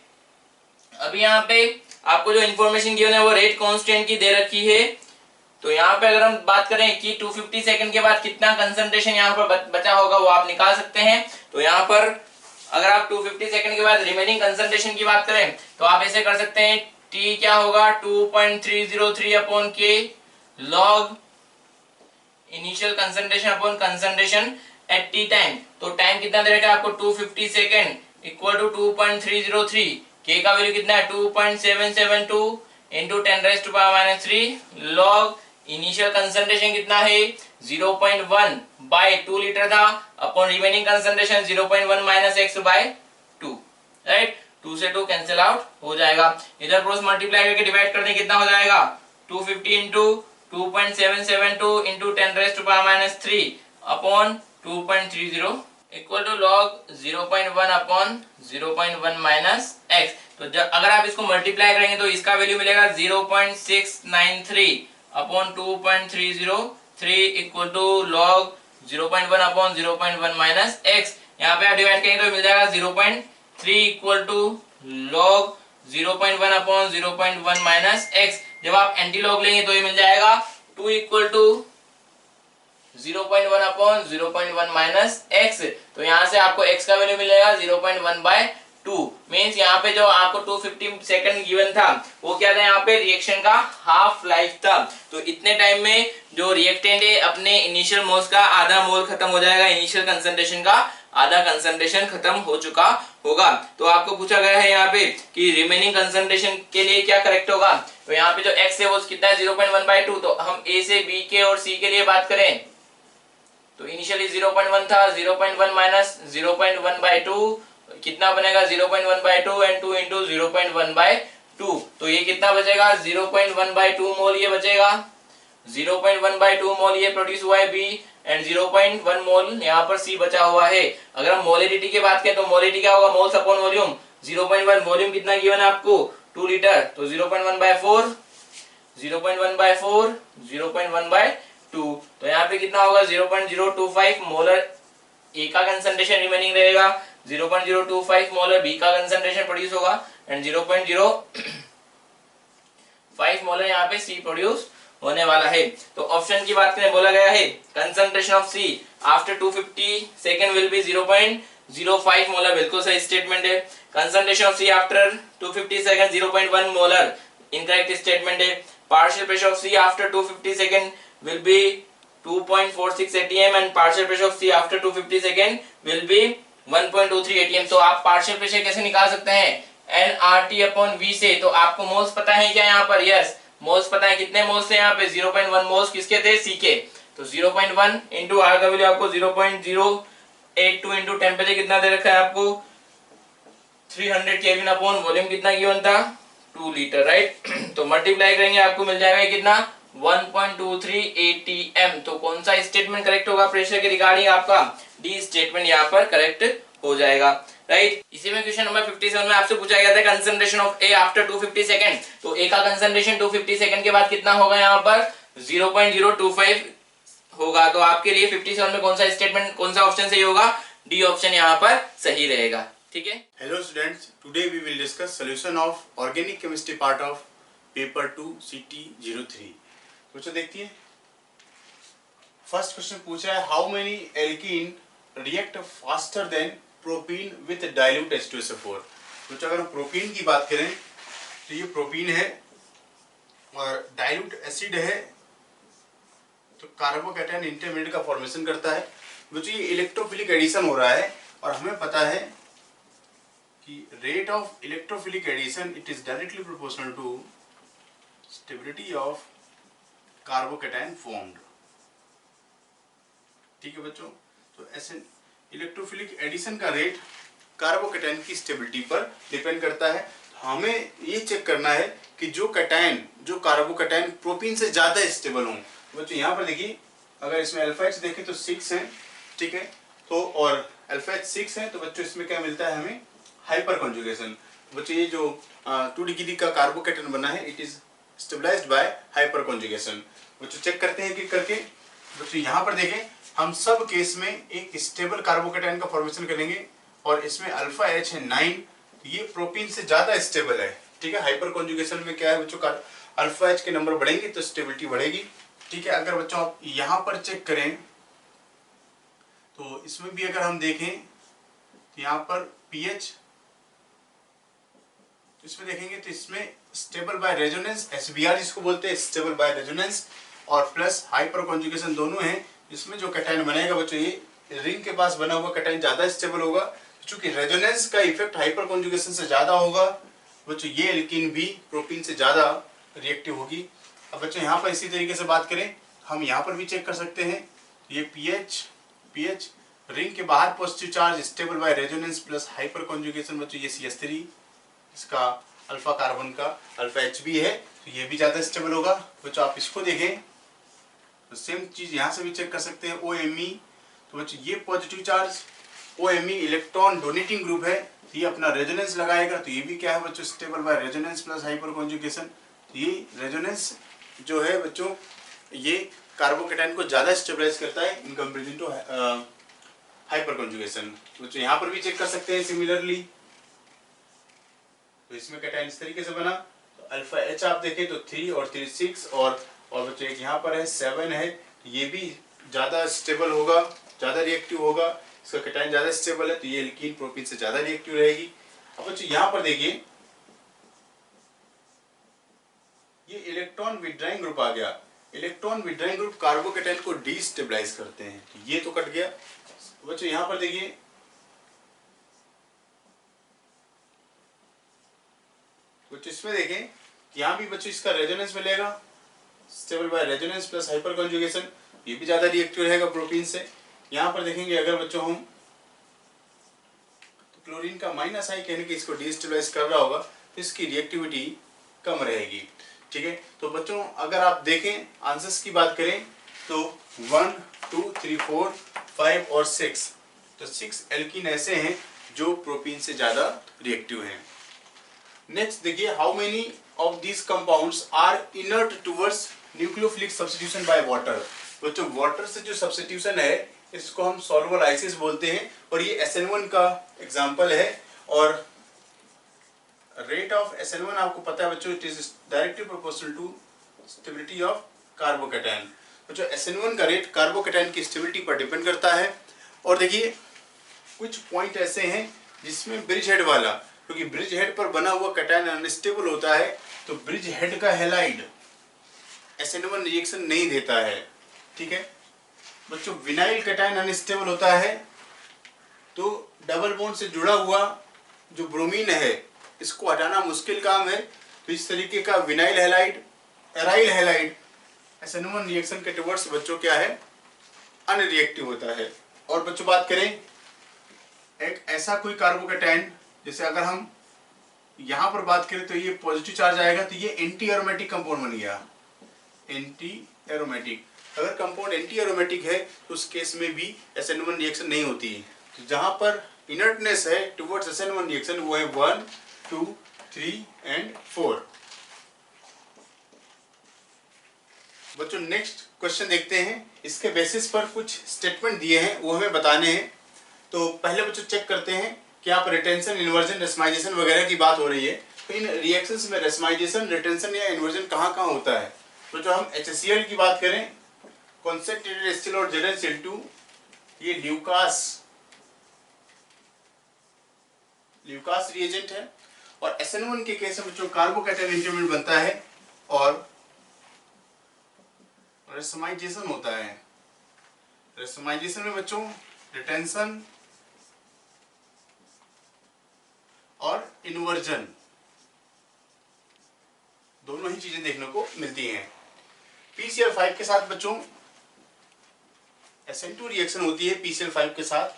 A: अभी यहाँ पे आपको जो इन्फॉर्मेशन गिवन है वो रेट कांस्टेंट की दे रखी है। तो यहाँ पे अगर हम बात करें कि 250 सेकंड के बाद कितना कंसंट्रेशन यहाँ पर बचा होगा वो आप निकाल सकते हैं। तो यहाँ पर अगर आप 250 सेकंड के बाद रिमेनिंग कंसंट्रेशन की बात करें तो आप ऐसे कर सकते हैं, T क्या होगा 2.303 upon K log initial concentration upon concentration at T time. तो टाइम कितना दे रखा है आपको 250 सेकंड इक्वल टू 2.303, K का वैल्यू कितना है 2.772 इंटू 10⁻³ लॉग इनिशियल कंसंट्रेशन कितना है 0.1 बाय 2 लीटर था upon remaining concentration 0.1 minus x by 2, right. 2 से 2 कैंसिल आउट हो जाएगा, इधर क्रॉस मल्टीप्लाई करके डिवाइड कर दें कितना हो जाएगा 250 into 2.772 into 10⁻³ upon 2.30 equal to log 0.1 upon 0.1 minus x। तो जब अगर आप इसको मल्टीप्लाई करेंगे तो इसका वैल्यू मिलेगा 0.693 upon 2.303 equal to log 0.1 upon 0.1 minus x। यहाँ पे आप डिवाइड करेंगे तो मिल जाएगा 0.3 equal to log 0.1 upon 0.1 minus x। जब आप एंटी लॉग लेंगे तो ये मिल जाएगा 2 equal to 0.1 upon 0.1 minus x। तो यहाँ से आपको x का वैल्यू मिलेगा 0.1/2। मीन्स यहाँ पे जो आपको 250 सेकंड गिवन था वो क्या था, यहाँ पे रिएक्शन का हाफ लाइफ था। तो इतने टाइम में जो रिएक्टेंट है अपने इनिशियल मोल्स का आधा मोल खत्म हो जाएगा, इनिशियल कंसंट्रेशन का आधा कंसंट्रेशन खत्म हो चुका होगा। तो आपको पूछा गया है यहाँ पे कि रिमेनिंग कंसंट्रेशन के लिए क्या करेक्ट होगा। तो यहाँ पे जो x है वो कितना है 0.1/2। तो हम a से b के और c के लिए बात करें तो इनिशियली 0.1 था, 0.1 माइनस 0.1/2 कितना बनेगा 0.1/2 एंड 2 इंटू 0.1/2। तो ये कितना बचेगा 0.1/2 मोल ये बचेगा, 0.1/2 मोल ये प्रोड्यूस हुआ है बी एंड 0.1 मोल यहाँ पर सी बचा हुआ है। अगर हम मोलिडिटी की बात करें तो मोलिडिटी क्या होगा, मोल्स अपॉन वॉल्यूम। 0.1 वॉल्यूम कितना गिवन है आपको 2 लीटर, तो 0.1/4 0.1/4 0.1/2। तो यहाँ पे कितना होगा 0.025 मोलर ए का कंसंट्रेशन रिमेनिंग रहेगा, 0.025 मोलर बी का कंसंट्रेशन प्रोड्यूस होगा एंड 0.05 मोलर यहाँ पे सी प्रोड्यूस होने वाला है। तो ऑप्शन की बात करें बोला गया है concentration of C after 250 second will be 0.05 molar, बिल्कुल सही स्टेटमेंट है। Concentration of C after 250 second 0.1 molar, incorrect statement है। Partial pressure of C after 250 second will be 2.46 atm and partial pressure of C after 250 second will be 1.23 atm। तो आप पार्शियल प्रेशर कैसे निकाल सकते हैं nRT अपॉन V से। तो आपको मोल्स पता है क्या यहाँ पर, यस मोल्स पता है। कितने मोल्स थे यहाँ पे 0.1 मोल्स किसके थे, C के। तो 0.1 इंटू R का वैल्यू आपको 0.082 इंटू टेम्परेचर कितना दे रखा है आपको 300 केल्विन अपॉन वॉल्यूम कितना गिवन था 2 लीटर, राइट। तो मल्टीप्लाई करेंगे आपको मिल जाएगा कितना 1.23 atm। तो कौन सा स्टेटमेंट करेक्ट होगा प्रेशर के रिगार्डिंग, आपका डी स्टेटमेंट यहाँ पर करेक्ट हो जाएगा, राइट। इसी में क्वेश्चन नंबर 57 में आपसे पूछा गया था concentration of A after 250 second. तो ए का कंसंट्रेशन 250 सेकंड के बाद कितना होगा यहाँ पर 0.025 होगा। तो आपके लिए 57 में कौन सा स्टेटमेंट, कौन सा ऑप्शन सही होगा, डी ऑप्शन यहाँ पर सही रहेगा, ठीक है।
B: Hello students, today we will discuss solution of organic chemistry part of paper 2 CT03। तो देखती है फर्स्ट क्वेश्चन पूछ रहा है how many alkene react faster than propene with dilute H2SO4। तो अगर हम प्रोपीन की बात करें तो ये प्रोपीन है और डाइल्यूट एसिड है, तो कार्बोकैटायन इंटरमीडिएट का फॉर्मेशन करता है। जो ये इलेक्ट्रोफिलिक एडिशन हो रहा है और हमें पता है कि rate of electrophilic addition it is directly proportional to stability of carbocation formed. ठीक है बच्चों, तो ऐसे इलेक्ट्रोफिलिक एडिशन का रेट कार्बोकैटायन की स्टेबिलिटी पर डिपेंड करता है। हमें ये चेक करना है कि जो कैटायन, जो कार्बोकैटायन प्रोपीन से ज्यादा स्टेबल हों। बच्चों यहाँ पर देखिए, अगर इसमें अल्फा H देखें तो 6 है, ठीक है, तो और अल्फा H 6 है, तो बच्चों इसमें क्या मिलता है हमें हाइपर कॉन्जुगेशन। बच्चों ये जो 2 डिग्री का कार्बोकैटायन बना है it is stabilized by hyperconjugation. बच्चों चेक करते हैं कि करके। बच्चों यहाँ पर देखें, हम सब केस में एक स्टेबल कार्बोकैटायन का फॉर्मेशन करेंगे और इसमें अल्फा H है 9, तो ये प्रोपीन से ज्यादा स्टेबल है, ठीक है। हाइपर कॉन्जुगेशन में क्या है बच्चों का अल्फा H के नंबर बढ़ेंगे तो स्टेबिलिटी बढ़ेगी, ठीक है। अगर बच्चों आप यहाँ पर चेक करें तो इसमें भी अगर हम देखें तो यहाँ पर pH इसमें देखेंगे तो इसमें स्टेबल बाय रेजोनेंस SBR जिसको बोलते हैं स्टेबल बाय रेजोनेंस और प्लस हाइपर कॉन्जुगेशन दोनों हैं। इसमें जो कैटायन बनेगा बच्चों ये रिंग के पास बना हुआ कैटायन ज्यादा स्टेबल होगा, क्योंकि रेजोनेंस का इफेक्ट हाइपर कॉन्जुगेशन से ज्यादा होगा। बच्चों ये एल्कीन भी प्रोपीन से ज्यादा रिएक्टिव होगी। अब बच्चों यहाँ पर इसी तरीके से बात करें, हम यहाँ पर भी चेक कर सकते हैं। ये pH रिंग के बाहर positive charge stable by resonance plus hyperconjugation. बच्चों ये CH3 इसका अल्फा कार्बन का अल्फा H भी है, तो ये भी ज्यादा स्टेबल होगा। बच्चों आप इसको देखें तो सेम चीज यहाँ से भी चेक कर सकते हैं OMe। तो बच्चों ये positive charge OMe electron donating group है, तो ये अपना रेजोनेंस लगाएगा, तो ये भी क्या है बच्चों stable by resonance plus hyperconjugation. तो ये रेजोनेंस जो है बच्चों ये कार्बोकैटायन को ज्यादा स्टेबलाइज करता है in comparison to hyperconjugation. बच्चों यहाँ पर भी चेक कर सकते हैं सिमिलरली। तो इसमें कैटायन इस तरीके से बना, तो अल्फा H आप देखें तो 3 और 3 6 और बच्चों एक यहाँ पर है 7 है, तो ये भी ज़्यादा स्टेबल होगा, ज़्यादा रिएक्टिव होगा, इसका कैटायन ज़्यादा स्टेबल है तो ये एल्कीन प्रोपीन से ज़्यादा रिएक्टिव रहेगी। अब बच्चों यहाँ पर देखिए ये इलेक्ट्रॉन विड्रॉइंग ग्रुप आ गया। इलेक्ट्रॉन विड्रॉइंग ग्रुप कार्बोकैटायन को डीस्टेबलाइज करते हैं, तो ये तो कट गया। बच्चों यहाँ पर देखिए बच्चों इसमें देखें यहाँ भी बच्चों इसका रेजोनेंस मिलेगा, stable by resonance plus hyperconjugation, ये भी ज्यादा रिएक्टिव रहेगा प्रोटीन से। यहाँ पर देखेंगे अगर बच्चों हम तो क्लोरीन का माइनस आई कहने कि इसको डीस्टेबलाइज कर रहा होगा तो इसकी रिएक्टिविटी कम रहेगी। ठीक है, तो बच्चों अगर आप देखें आंसर्स की बात करें तो 1 2 3 4 5 और 6, तो 6 एल्कीन ऐसे हैं जो प्रोटीन से ज्यादा रिएक्टिव हैं। नेक्स्ट देखिए how many of these compounds are inert towards nucleophilic substitution by water. बच्चों वाटर से जो सब्स्टिट्यूशन है इसको हम सॉल्युबल आइसिस बोलते हैं और ये SN1 का एग्जांपल है। और रेट ऑफ SN1 आपको पता है बच्चों, it is directly proportional to stability of carbocation. बच्चों SN1 का रेट कार्बोकैटायन की स्टेबिलिटी पर डिपेंड करता है। और देखिए कुछ पॉइंट ऐसे हैं जिसमें ब्रिज हेड वाला, क्योंकि ब्रिज हेड पर बना हुआ कैटायन अनस्टेबल होता है तो ब्रिज हेड का हैलाइड SN1 रिएक्शन नहीं देता है। ठीक है बच्चों, विनाइल कैटायन अनस्टेबल होता है तो डबल बॉन्ड से जुड़ा हुआ जो ब्रोमीन है इसको हटाना मुश्किल काम है, तो इस तरीके का vinyl halide, aryl halide SN1 reaction के टुवर्ड्स बच्चों क्या है, अनरिएक्टिव होता है। और बच्चों बात करें एक ऐसा कोई कार्बोकैटायन, जैसे अगर हम यहाँ पर बात करें तो ये पॉजिटिव चार्ज आएगा तो ये एंटी एरोमेटिक कंपाउंड बन गया, एंटी एरोमेटिक। अगर कंपाउंड एंटी एरोमेटिक है तो उस केस में भी SN1 रिएक्शन नहीं होती है। तो जहां पर इनर्टनेस है टुवर्ड्स SN1 रिएक्शन वो है 1 2 3 एंड 4। बच्चों नेक्स्ट क्वेश्चन देखते हैं, इसके बेसिस पर कुछ स्टेटमेंट दिए हैं वो हमें बताने हैं। तो पहले बच्चों चेक करते हैं कि आप रिटेंशन, इन्वर्जन, रेसमाइजेशन वगैरह की बात हो रही है तो इन रिएक्शंस में रेसमाइजेशन, रिटेंशन या इन्वर्जन कहाँ कहाँ होता है। तो जो हम HCl की बात करें, कॉन्सेंट्रेटेड एचिल और ZnCl2, ये ल्यूकास रिएजेंट है। और SN1 के केस में बच्चों कार्बोकैटायन इंटरमीडिएट बनता है और रेसमाइजेशन होता है। रेसमाइजेशन में बच्चों रिटेंशन और इन्वर्जन दोनों ही चीजें देखने को मिलती हैं। PCl5 के साथ बच्चों SN2 रिएक्शन होती है PCl5 के साथ,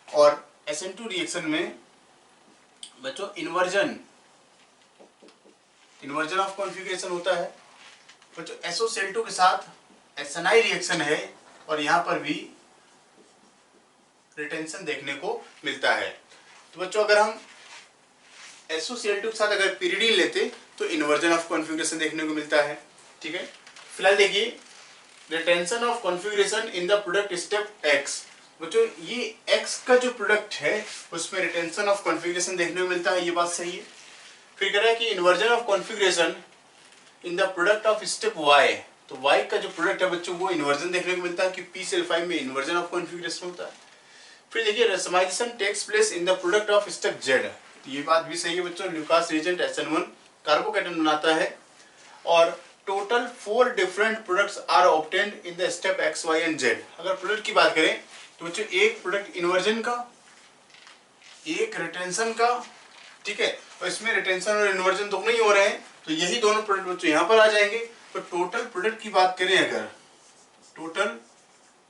B: और SN2 रिएक्शन में बच्चों इन्वर्जन ऑफ कॉन्फ़िगरेशन होता है। बच्चों SOCl2 के साथ SNI रिएक्शन है और यहाँ पर भी रिटेंशन देखने को मिलता है। तो बच्चों अगर हम SOCl2 के साथ अगर pyridine लेते तो इन्वर्जन ऑफ कॉन्फ़िगरेशन देखने को मिलता है। ठीक है, फिलहाल देखिए retention of configuration in the product step X। बच्चों ये X का जो प्रोडक्ट है उसमें रिटेंशन ऑफ कॉन्फ़िगरेशन देखने को मिलता है, ये बात सही है। फिर कह रहा है कि inversion of configuration in the product of step Y, तो Y का जो प्रोडक्ट है बच्चों वो इन्वर्जन देखने को मिलता है कि PCl5 में इन्वर्जन ऑफ कॉन्फ़िगरेशन होता है। फिर देखिए racemization takes place in the product of step Z, ये बात भी सही है बच्चों, ल्यूकास रिएजेंट SN1 कार्बोकैटायन बनाता है और total 4 different products are obtained in the step X, Y and Z। अगर प्रोडक्ट की बात करें तो बच्चों एक प्रोडक्ट इन्वर्जन का, एक रिटेंशन का, ठीक है, और इसमें रिटेंशन और इन्वर्जन दोनों ही हो रहे हैं तो यही दोनों प्रोडक्ट बच्चों यहाँ पर आ जाएंगे। तो टोटल प्रोडक्ट की बात करें, अगर टोटल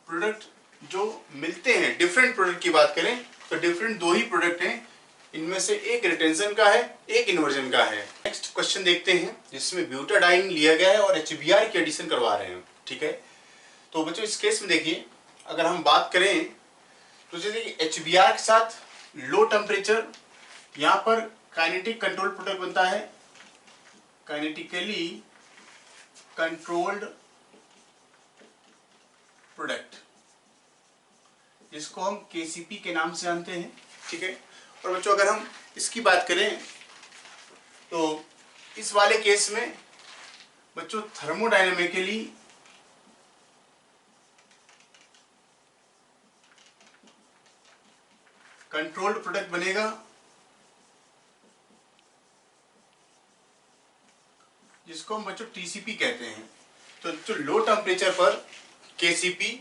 B: प्रोडक्ट जो मिलते हैं डिफरेंट प्रोडक्ट की बात करें तो डिफरेंट 2 ही प्रोडक्ट हैं, इनमें से एक रिटेंशन का है, एक इन्वर्जन का है। नेक्स्ट क्वेश्चन देखते हैं जिसमें ब्यूटाडाइन लिया गया है और HBr की एडिशन करवा रहे हैं। ठीक है, तो बच्चों इस केस में देखिए अगर हम बात करें तो जैसे HBr के साथ लो टेम्परेचर, यहाँ पर काइनेटिक कंट्रोल प्रोडक्ट बनता है, काइनेटिकली कंट्रोल्ड प्रोडक्ट, जिसको हम KCP के नाम से जानते हैं। ठीक है, और बच्चों अगर हम इसकी बात करें तो इस वाले केस में बच्चों थर्मोडायनेमिकली कंट्रोल्ड प्रोडक्ट बनेगा जिसको हम बच्चों टीसीपी कहते हैं। तो जो लो टेम्परेचर पर केसीपी,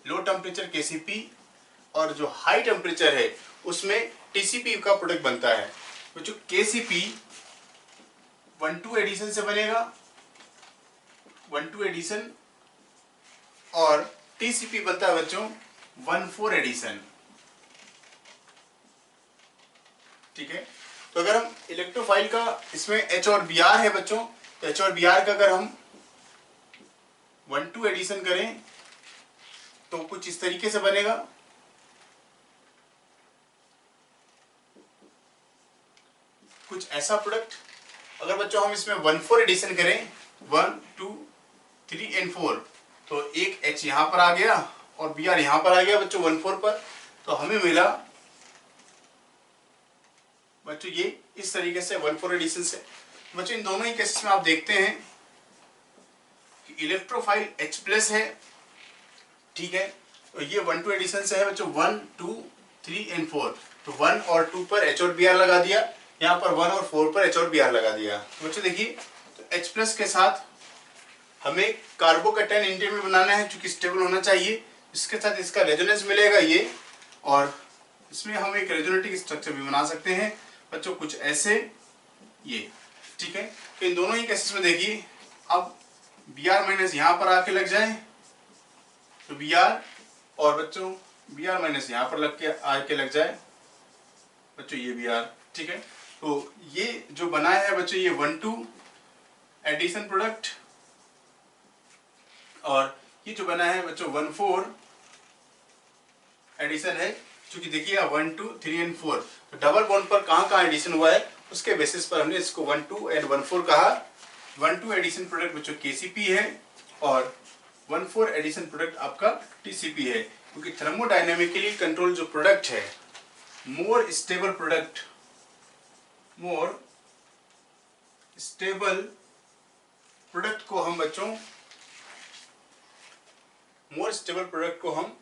B: लो टेम्परेचर केसीपी और जो हाई टेम्परेचर है उसमें टीसीपी का प्रोडक्ट बनता है। तो जो केसीपी 1,2 एडिशन से बनेगा, 1,2 एडिशन, और टीसीपी बनता है बच्चों 1,4 एडिशन। ठीक है, तो अगर हम इलेक्ट्रोफाइल का इसमें एच और बी आर है बच्चों, तो एच और बी आर का अगर हम 1,2 एडिशन करें तो कुछ इस तरीके से बनेगा। कुछ ऐसा प्रोडक्ट। अगर बच्चों हम इसमें 1,4 एडिशन करें, 1, 2, 3 एंड 4, तो एक H यहां पर आ गया और बी आर यहां पर आ गया बच्चों 1,4 पर, तो हमें मिला बच्चों ये इस तरीके से 1,4 एडिशन से। बच्चों इन दोनों ही केसेस में आप देखते हैं कि इलेक्ट्रोफाइल H+ है। ठीक है, तो ये 1,2 एडिशन से है बच्चों 1, 2, 3 एंड 4, तो 1 और 2 पर H और बी आर लगा दिया, यहाँ पर 1 और 4 पर H और बी आर लगा दिया। तो बच्चों देखिए, तो H+ के साथ हमें कार्बोकैटायन इंटरमीडिएट बनाना है जो कि स्टेबल होना चाहिए। इसके साथ इसका रेजोनेंस मिलेगा ये, और इसमें हम एक रेजोनेटिक स्ट्रक्चर भी बना सकते हैं बच्चों, कुछ ऐसे ये। ठीक है, तो इन दोनों ही केसेस में देखिए, अब बी आर माइनस यहाँ पर आके लग जाए तो बी आर, और बच्चों बी आर माइनस यहाँ पर लग के आके लग जाए बच्चों ये बी आर। ठीक है, तो ये जो बनाया है बच्चों ये 1,2 एडिशन प्रोडक्ट, और ये जो बना है बच्चों 1,4 एडिशन है, क्योंकि देखिए 1, 2, 3 एंड 4, तो डबल बॉन्ड पर कहाँ कहाँ एडिशन हुआ है उसके बेसिस पर हमने इसको 1,2 एंड 1,4 कहा। 1,2 एडिशन प्रोडक्ट बच्चों केसीपी है और 1,4 एडिशन प्रोडक्ट आपका टीसीपी है, क्योंकि थर्मोडायनेमिकली कंट्रोल जो प्रोडक्ट है, more stable product, more stable product को हम बच्चों, मोर स्टेबल प्रोडक्ट को हम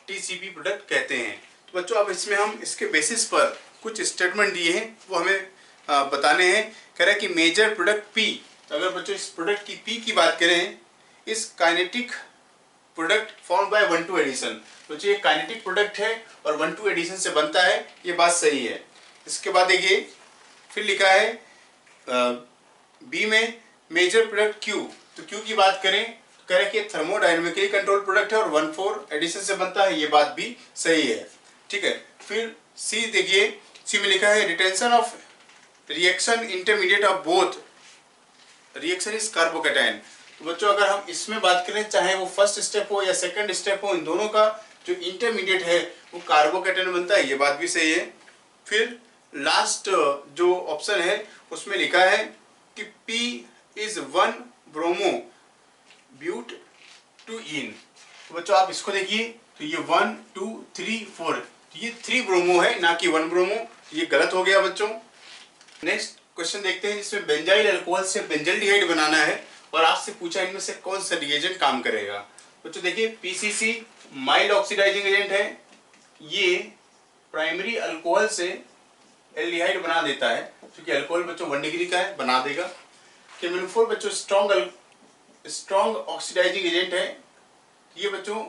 B: टीसीपी प्रोडक्ट कहते हैं। तो बच्चों अब इसमें हम इसके बेसिस पर कुछ स्टेटमेंट दिए हैं वो हमें बताने हैं। कह रहा है कि मेजर प्रोडक्ट पी, अगर बच्चों इस प्रोडक्ट की पी की बात करें, इस kinetic product form by 1,2 addition, तो ये काइनेटिक प्रोडक्ट है और 1,2 एडिशन से बनता है, ये बात सही है। इसके बाद देखिए फिर लिखा है बी में मेजर प्रोडक्ट क्यू, तो क्यू की बात करें तो कह रहे हैं कि थर्मोडायनेमिकली कंट्रोल प्रोडक्ट है और 1,4 एडिशन से बनता है, ये बात भी सही है। ठीक है, फिर सी देखिए, सी में लिखा है retention of reaction intermediate of both reaction is carbocation. तो बच्चों अगर हम इसमें बात करें, चाहे वो फर्स्ट स्टेप हो या सेकंड स्टेप हो, इन दोनों का जो इंटरमीडिएट है वो कार्बोकैटायन बनता है, ये बात भी सही है। फिर लास्ट जो ऑप्शन है उसमें लिखा है कि P is 1 bromo but two ene. तो बच्चों आप इसको देखिए, तो ये 1, 2, 3, 4, तो ये 3 ब्रोमो है ना कि 1 ब्रोमो, ये गलत हो गया बच्चों। नेक्स्ट क्वेश्चन देखते हैं, जिसमें बेंजाइल अल्कोहल से बेंजल्डिहाइड बनाना है और आपसे पूछा इनमें से कौन सा रिएजेंट काम करेगा। बच्चों देखिए पीसीसी माइल्ड ऑक्सीडाइजिंग एजेंट है, ये प्राइमरी अल्कोहल से एल्डिहाइड बना देता है, क्योंकि अल्कोहल बच्चों 1 डिग्री का है, बना देगा। केमिनोफोर बच्चों स्ट्रॉन्ग ऑक्सीडाइजिंग एजेंट है, ये बच्चों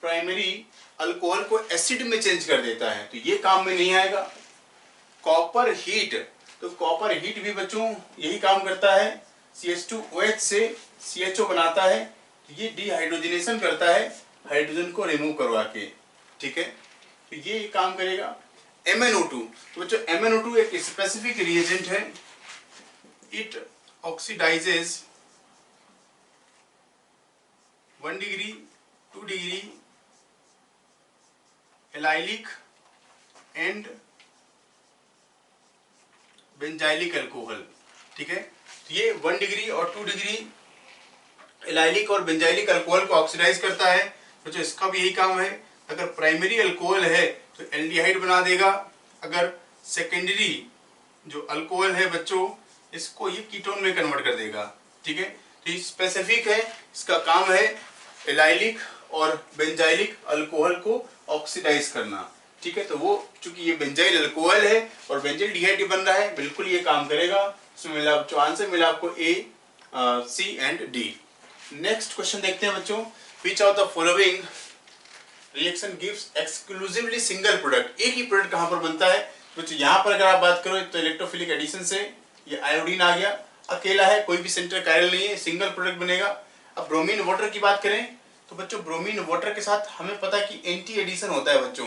B: प्राइमरी अल्कोहल को एसिड में चेंज कर देता है, तो ये काम में नहीं आएगा। कॉपर हीट, तो कॉपर हीट भी बच्चों यही काम करता है, CH2OH से CHO बनाता है, ये डिहाइड्रोजनेशन करता है हाइड्रोजन को रिमूव करवा के। ठीक है, तो ये काम करेगा। MnO2, तो बच्चों MnO2 एक स्पेसिफिक रिएजेंट है, it oxidises 1 degree 2 degree allylic and benzylic alcohol. ठीक है, तो ये 1 डिग्री और 2 डिग्री एलाइलिक और बेंजाइलिक अल्कोहल को ऑक्सीडाइज करता है। बच्चों इसका भी यही काम है, अगर प्राइमरी अल्कोहल है तो एल्डिहाइड बना देगा, अगर सेकेंडरी जो अल्कोहल है बच्चों इसको ये कीटोन में कन्वर्ट कर देगा। ठीक है, तो ये स्पेसिफिक है, इसका काम है एलाइलिक और बेंजाइलिक अल्कोहल को ऑक्सीडाइज करना, ठीक है। तो वो चूंकि ये बेंजाइल अल्कोहल है और बेंजाइल डिहाइड बन रहा है, बिल्कुल ये काम करेगा। इसमें मिला जो आंसर मिला आपको ए, सी एंड डी। नेक्स्ट क्वेश्चन देखते हैं बच्चों, विच of the following reaction gives exclusively single product. एक ही प्रोडक्ट कहां पर बनता है बच्चों? यहाँ पर अगर आप बात करो तो इलेक्ट्रोफिलिक एडिशन से ये आयोडीन आ गया, अकेला है, कोई भी सेंटर कायरल नहीं है, सिंगल प्रोडक्ट बनेगा। अब ब्रोमीन वाटर की बात करें तो बच्चों ब्रोमीन वाटर के साथ हमें पता है कि एंटी एडिशन होता है बच्चों,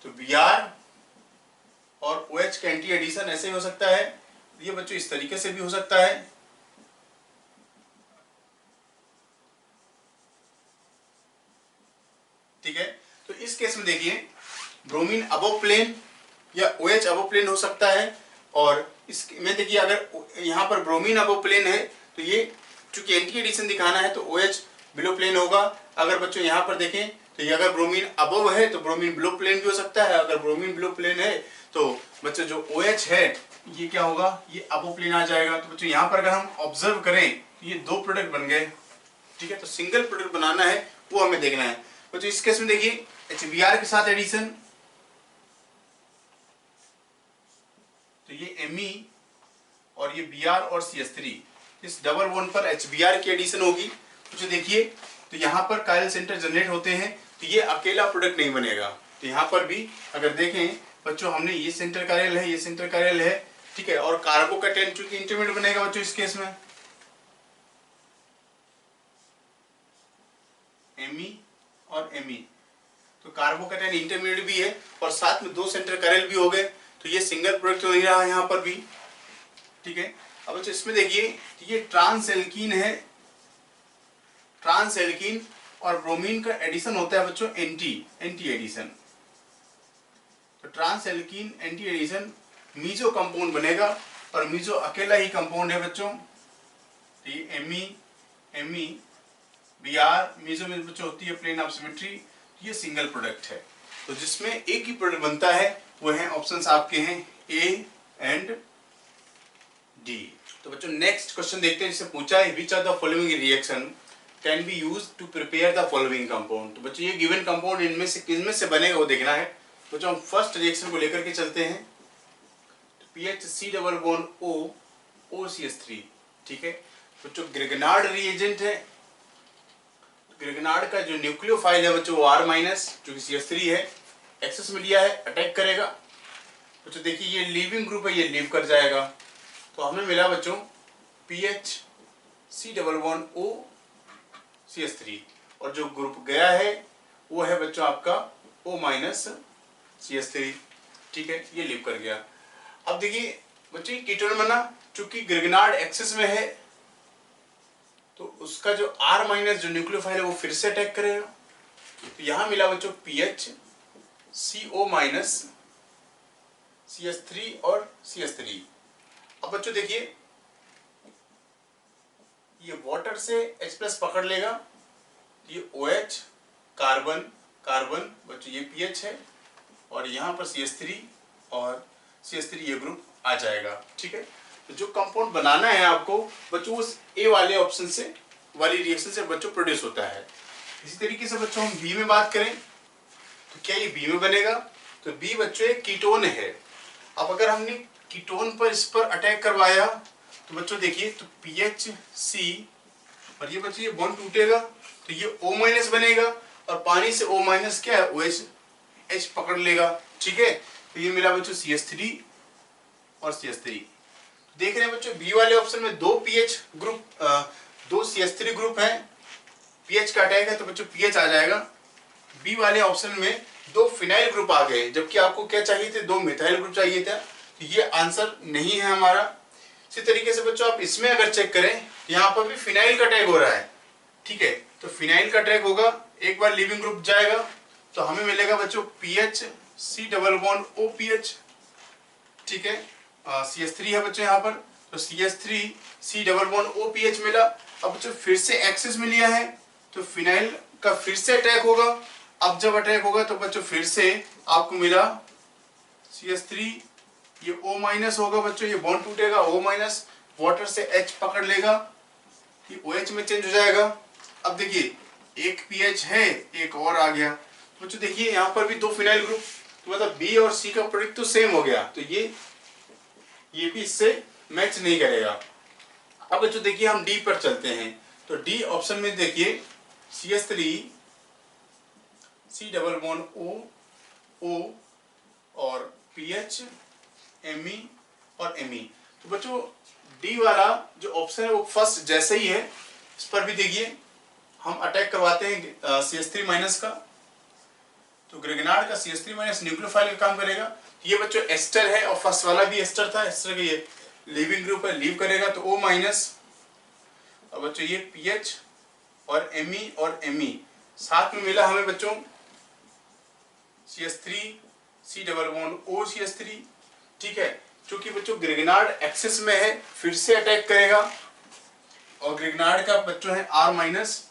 B: तो Br और OH का एंटी एडिशन ऐसे ही हो सकता है, ये बच्चों इस तरीके से भी हो सकता है, ठीक है। तो इस केस में देखिए ब्रोमीन अबव प्लेन या OH अबव प्लेन हो सकता है, और इसमें देखिए अगर यहाँ पर ब्रोमीन अबव प्लेन है तो ये चूंकि एंटी एडिशन दिखाना है तो OH बिलो प्लेन होगा। अगर बच्चों यहाँ पर देखें तो ये अगर ब्रोमीन अबव है तो ब्रोमीन बिलो प्लेन भी हो सकता है, अगर ब्रोमीन बिलो प्लेन है तो बच्चों जो OH है ये क्या होगा, ये अबव प्लेन आ जाएगा। तो बच्चों यहाँ पर अगर हम ऑब्जर्व करें तो ये दो प्रोडक्ट बन गए, ठीक है। तो सिंगल प्रोडक्ट बनाना है वो हमें देखना है बच्चों। इस केस में देखिए HBr के साथ एडिशन, तो ये Me और ये Br और CH3, इस डबल बॉन्ड पर HBr की एडिशन होगी। तो देखिए तो यहाँ पर कायरल सेंटर जनरेट होते हैं, तो ये अकेला प्रोडक्ट नहीं बनेगा। तो यहाँ पर भी अगर देखें बच्चों, हमने ये सेंटर कायरल है, ये सेंटर कायरल है, ठीक है, और कार्बोकैटायन चूंकि इंटरमीडिएट बनेगा बच्चों इस केस में Me और Me, तो कार्बोकैटायन इंटरमीडिएट भी है और साथ में दो सेंटर कायरल भी हो गए, तो ये सिंगल प्रोडक्ट तो नहीं रहा यहाँ पर भी, ठीक है। अब बच्चों इसमें देखिए ये ट्रांस एल्कीन है, ट्रांस एल्कीन और ब्रोमीन का एडिशन होता है बच्चों एंटी एडिशन। तो trans alkene anti addition meso compound बनेगा, और मीजो अकेला ही कंपाउंड है बच्चों। तो ये Me Br मीजो में बच्चों होती है प्लेन ऑफ सिमेट्री, ये सिंगल प्रोडक्ट है। तो जिसमें एक ही प्रोडक्ट बनता है वो है ऑप्शंस आपके हैं ए एंड डी। तो बच्चों नेक्स्ट क्वेश्चन देखते हैं, जिससे पूछा है which of the following reaction can be use to prepare the following compound. तो बच्चों ये गिवन कंपाउंड इनमें से किसमें से बनेगा वो देखना है। बच्चों हम फर्स्ट रिएक्शन को लेकर के चलते हैं, PHC double bond O OCH3, ठीक है। बच्चों ग्रिगनार्ड रिएजेंट है, ग्रिगनार्ड का जो न्यूक्लियोफाइल है बच्चों वो R माइनस, जो कि CH3 है, एक्सेस में लिया है, अटैक करेगा। बच्चों देखिए ये लीविंग ग्रुप है, ये लीव कर जाएगा, तो हमें मिला बच्चों PHC double bond O CH3, और जो ग्रुप गया है वो है बच्चों आपका O माइनस CH3, ठीक है, ये लीव कर गया। अब देखिए बच्चों कीटोन बना, चूंकि ग्रिगनार्ड एक्सेस में है तो उसका जो R माइनस जो न्यूक्लियोफाइल है वो फिर से अटैक करेगा। तो यहां मिला बच्चों PHCO माइनस CH3 और CH3। अब बच्चों देखिए ये वाटर से H प्लस पकड़ लेगा, ये OH कार्बन कार्बन बच्चों ये PH है, और यहाँ पर CH3 और CH3 ये ग्रुप आ जाएगा, ठीक है। तो जो कंपाउंड बनाना है आपको बच्चों उस ए वाले ऑप्शन से वाली रिएक्शन से बच्चों प्रोड्यूस होता है। इसी तरीके से बच्चों हम बी में बात करें तो क्या ये बी में बनेगा, तो बी बच्चों एक कीटोन है। अब अगर हमने कीटोन पर इस पर अटैक करवाया तो बच्चों देखिए तो PHC और ये बच्चों ये बॉन्ड टूटेगा तो ये O माइनस बनेगा, और पानी से O माइनस क्या है OH H पकड़ लेगा, ठीक है। तो ये मिला बच्चों CH3 और CH3। देख रहे हैं बच्चों बी वाले ऑप्शन में दो PH ग्रुप दो CH3 ग्रुप है, PH का अटैक है तो बच्चों PH आ जाएगा। बी वाले ऑप्शन में दो फिनाइल ग्रुप आ गए, जबकि आपको क्या चाहिए थे, दो मिथाइल ग्रुप चाहिए था, तो ये आंसर नहीं है हमारा। इसी तरीके से बच्चों आप इसमें अगर चेक करें तो यहाँ पर भी फिनाइल का अटैक हो रहा है, ठीक है। तो फिनाइल का अटैक होगा, एक बार लिविंग ग्रुप जाएगा तो हमें मिलेगा बच्चों PHC डबल बॉन्ड OPH, ठीक है। CH3 है बच्चों यहाँ पर, तो CH3C डबल बॉन्ड OPH मिला। अब बच्चों फिर से एक्सेस में लिया है तो फिनाइल का फिर से अटैक होगा। अब जब अटैक होगा तो बच्चों फिर से आपको मिला CH3, ये O माइनस होगा बच्चों, ये बॉन्ड टूटेगा, O माइनस वाटर से H पकड़ लेगा, ये OH में चेंज हो जाएगा। अब देखिए एक PH है एक और आ गया, बच्चों देखिए यहाँ पर भी दो फिनाइल ग्रुप, तो मतलब बी और सी का प्रोडक्ट तो सेम हो गया, तो ये भी इससे मैच नहीं करेगा। अब बच्चों देखिए हम डी पर चलते हैं, तो डी ऑप्शन में देखिए CH3 C double bond O और PH Me और Me। तो बच्चों डी वाला जो ऑप्शन है वो फर्स्ट जैसे ही है, इस पर भी देखिए हम अटैक करवाते हैं CH3 माइनस का, तो ग्रेगनार्ड का CH3 माइनस न्यूक्लियोफाइल का काम करेगा। ये बच्चों एस्टर है और फर्स्ट वाला भी एस्टर था, एस्टर का ये लीविंग ग्रुप है, लीव करेगा तो O माइनस, और बच्चों ये PH और Me और Me साथ में मिला हमें बच्चों CH3 C double bond O CH3, ठीक है। क्योंकि बच्चों ग्रेगनार्ड एक्सेस में है, फिर से अटैक करेगा, और ग्रेगनार्ड का बच्चों है R माइनस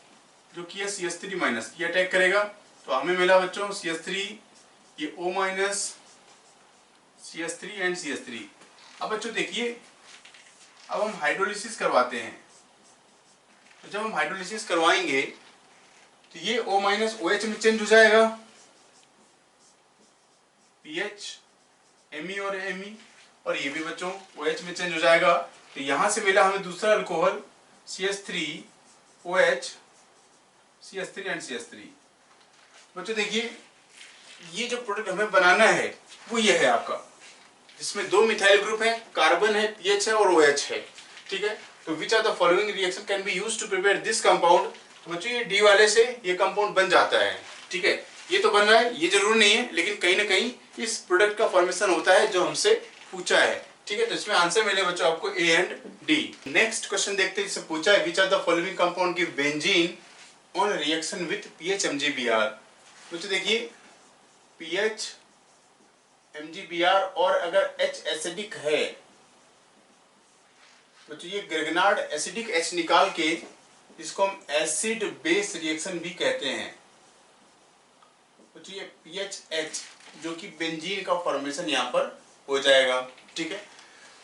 B: जो कि है CH3 माइनस, ये अटैक करेगा, तो हमें मिला बच्चों CH3, ये O minus, CH3 and CH3। अब बच्चों देखिए अब हम हाइड्रोलिसिस करवाते हैं, तो जब हम हाइड्रोलिसिस करवाएंगे तो ये O माइनस OH में चेंज हो जाएगा, PH Me और Me, और ये भी बच्चों OH में चेंज हो जाएगा। तो यहां से मिला हमें दूसरा alcohol CH3 OH CH3 and CH3। बच्चों देखिए ये जो प्रोडक्ट हमें बनाना है वो ये है आपका, जिसमें दो मिथाइल ग्रुप है, कार्बन है, PH है और OH है, ठीक है। तो which are the following reaction can be used to prepare this compound. तो बच्चों ये डी वाले से ये कंपाउंड बन जाता है, ठीक है। ये तो बन रहा है, ये जरूर नहीं है, लेकिन कहीं ना कहीं इस प्रोडक्ट का फॉर्मेशन होता है जो हमसे पूछा है, ठीक है। तो इसमें आंसर मिले बच्चों आपको A and D। Next question देखते हैं, जिससे पूछा है which are the following compound give benzene on reaction with PH MgBr। बच्चों देखिए PH MgBr और अगर H एसिडिक है, बच्चों ये ग्रेगनार्ड एसिडिक H निकाल के इसको हम एसिड बेस रिएक्शन भी कहते हैं। बच्चों ये PHH जो कि बेंजीन का फॉर्मेशन यहाँ पर हो जाएगा, ठीक है।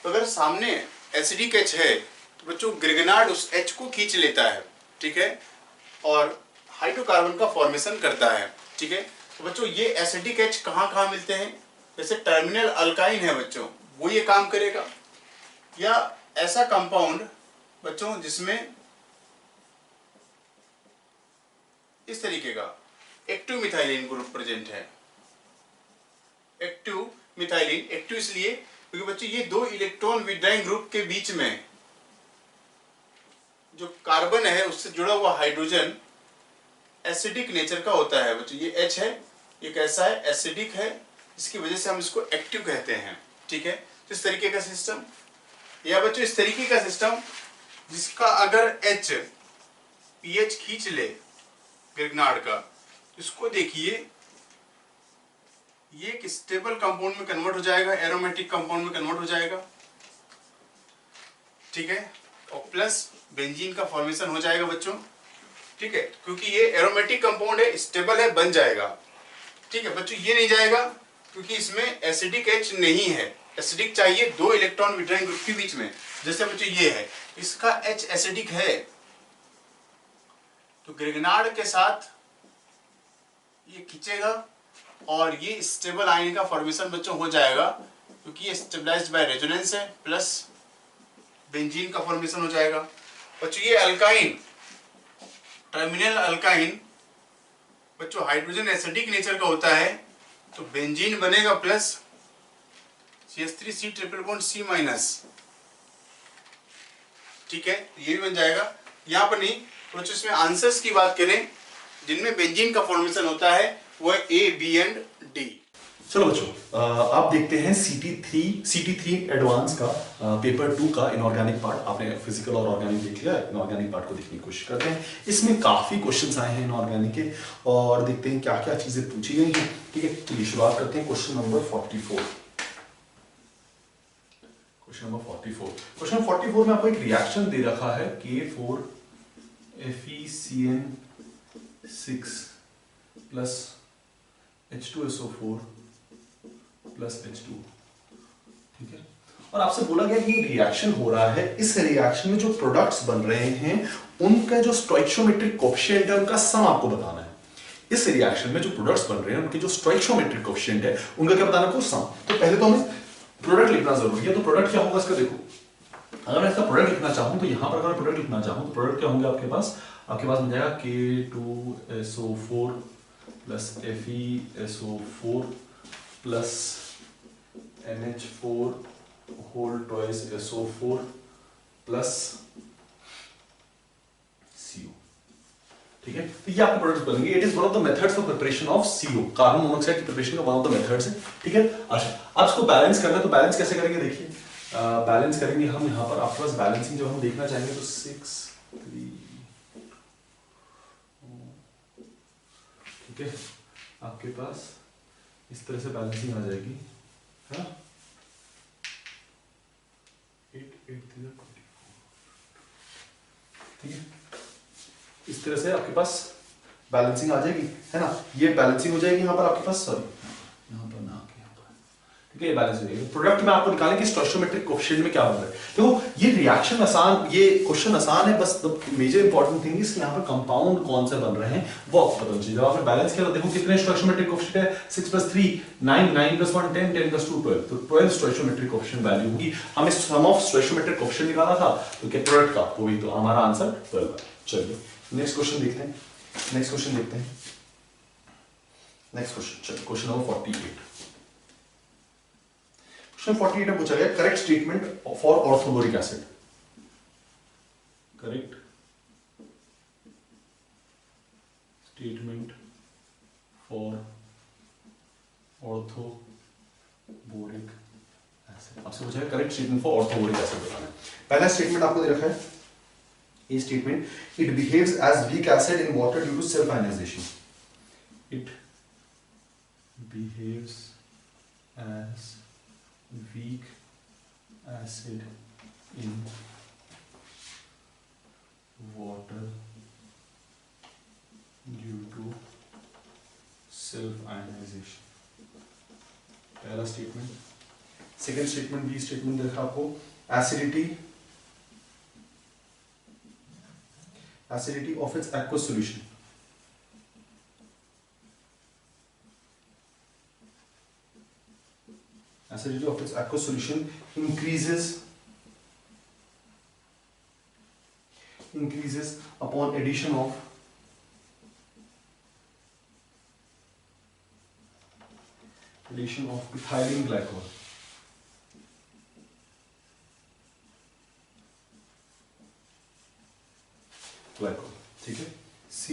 B: तो अगर सामने एसिडिक H है तो बच्चों ग्रेगनार्ड उस H को खींच लेता है, ठीक है, और हाइड्रोकार्बन का फॉर्मेशन करता है, ठीक है। तो बच्चों ये एसिडिक H कहाँ मिलते हैं, जैसे टर्मिनल अल्काइन है बच्चों, वो ये काम करेगा, या ऐसा कंपाउंड बच्चों जिसमें इस तरीके का एक्टिव मिथाइलिन ग्रुप प्रेजेंट है। एक्टिव मिथाइलिन, एक्टिव इसलिए क्योंकि बच्चों ये दो इलेक्ट्रॉन विड्रॉइंग ग्रुप के बीच में जो कार्बन है उससे जुड़ा हुआ हाइड्रोजन एसिडिक नेचर का होता है। बच्चों ये H है, ये कैसा है, एसिडिक है, इसकी वजह से हम इसको एक्टिव कहते हैं, ठीक है। तो इस तरीके का सिस्टम, या बच्चों इस तरीके का सिस्टम जिसका अगर H PH खींच ले ग्रेगनार्ड का, इसको देखिए ये एक स्टेबल कंपाउंड में कन्वर्ट हो जाएगा, एरोमेटिक कंपाउंड में कन्वर्ट हो जाएगा, ठीक है, और प्लस बेंजीन का फॉर्मेशन हो जाएगा बच्चों, ठीक है। क्योंकि ये एरोमेटिक कंपाउंड है, स्टेबल है, बन जाएगा, ठीक है। बच्चों ये नहीं जाएगा क्योंकि इसमें एसिडिक H नहीं है, एसिडिक चाहिए दो इलेक्ट्रॉन विड्रॉइंग ग्रुप के बीच में, जैसे बच्चों ये है, इसका H एसिडिक है, तो ग्रेगनार्ड के साथ ये खींचेगा और ये स्टेबल आयन का फॉर्मेशन बच्चों हो जाएगा, क्योंकि ये स्टेबलाइज्ड बाय रेजोनेंस है, प्लस बेंजीन का फॉर्मेशन हो जाएगा। बच्चों ये अल्काइन, टर्मिनल अल्काइन बच्चों हाइड्रोजन एसिडिक नेचर का होता है, तो बेंजीन बनेगा plus CH3C triple bond C minus, ठीक है, ये भी बन जाएगा। यहाँ पर नहीं, तो बच्चों इसमें आंसर्स की बात करें जिनमें बेंजीन का फॉर्मेशन होता है वो है A, B एंड D।
C: चलो बच्चों आप देखते हैं CT3 एडवांस का पेपर 2 का इनऑर्गेनिक पार्ट। आपने फिजिकल और ऑर्गेनिक देख लिया, इनऑर्गेनिक पार्ट को देखने की कोशिश करते हैं। इसमें काफी क्वेश्चंस आए हैं इनऑर्गेनिक के, और देखते हैं क्या क्या चीजें पूछी गई हैं, ठीक है। चलिए शुरुआत करते हैं क्वेश्चन नंबर 44। क्वेश्चन 44 में आपको एक रिएक्शन दे रखा है K4FeCN6 plus H2SO4 plus H2, ठीक है। और आपसे बोला गया कि ये रिएक्शन हो रहा है, इस रिएक्शन में जो प्रोडक्ट्स बन रहे हैं उनका जो स्टोइचियोमेट्रिक कोएफिशिएंट है उनका सम आपको बताना है। इस रिएक्शन में जो प्रोडक्ट्स बन रहे हैं उनके जो स्टोइकियोमेट्रिक कोएफिशिएंट है उनका क्या बताना को सम। तो पहले तो हमें प्रोडक्ट लिखना जरूरी है। तो प्रोडक्ट क्या होगा इसका देखो, अगर मैं इसका प्रोडक्ट लिखना चाहूं तो यहां पर अगर मैं प्रोडक्ट लिखना चाहूं तो प्रोडक्ट क्या होंगे आपके पास मिल जाएगा K2SO4 plus FeSO4 plus NH4 whole twice SO4 plus CO। ठीक है, तो ये आपके प्रोडक्ट्स बनेंगे। It is one of the methods for preparation of CO, carbon monoxide की प्रिपरेशन का वन ऑफ द मेथड्स है। ठीक है, अच्छा अब इसको बैलेंस करना है तो बैलेंस कैसे करेंगे देखिए, बैलेंस करेंगे हम यहाँ पर आपके पास बैलेंसिंग जब हम देखना चाहेंगे तो 6 3 ठीक है, आपके पास इस तरह से बैलेंसिंग आ जाएगी, है ना, 8 8 3 ठीक है, इस तरह से आपके पास बैलेंसिंग आ जाएगी, है ना, ये बैलेंसिंग हो जाएगी यहाँ पर आपके पास, सॉरी यहाँ पर ना आके यहाँ पर, ठीक है, ये बैलेंस हो जाएगी। प्रोडक्ट में आपको निकालें कि स्टोइकियोमेट्रिक कोएफिशिएंट में क्या बन रहा है। देखो ये रिएक्शन आसान, ये क्वेश्चन आसान है, बस मेजर इंपॉर्टेंट थिंग इज यहाँ पर कंपाउंड कौन से बन रहे हैं वो आपको पता चाहिए। जब आपने बैलेंस किया तो देखो कितने स्टोइकियोमेट्रिक कोएफिशिएंट है, 6 + 3 9 9 + 1 10 10 + 2 12, तो 12 स्टोइकियोमेट्रिक कोएफिशिएंट वैल्यू होगी। हमें सम ऑफ स्टोइकियोमेट्रिक कोएफिशिएंट निकाला था तो क्या प्रोडक्ट का, वो भी तो हमारा आंसर 12 है। चलिए नेक्स्ट क्वेश्चन देखते हैं, नेक्स्ट क्वेश्चन देखते हैं, नेक्स्ट क्वेश्चन चलिए क्वेश्चन नंबर 48। क्वेश्चन 48 में पूछा गया correct statement for orthoboric acid, correct statement for orthoboric acid, आपसे पूछा गया correct statement for orthoboric acid बताना है। पहला स्टेटमेंट आपको दे रखा है, ये statement, it behaves as weak acid in water due to self ionization. It behaves as weak acid in water due to self ionization. पहला statement. Second statement, B statement देखा आपको, acidity of its aqueous solution, acidity of its aqueous solution increases upon addition of ethylene glycol, ठीक है। C,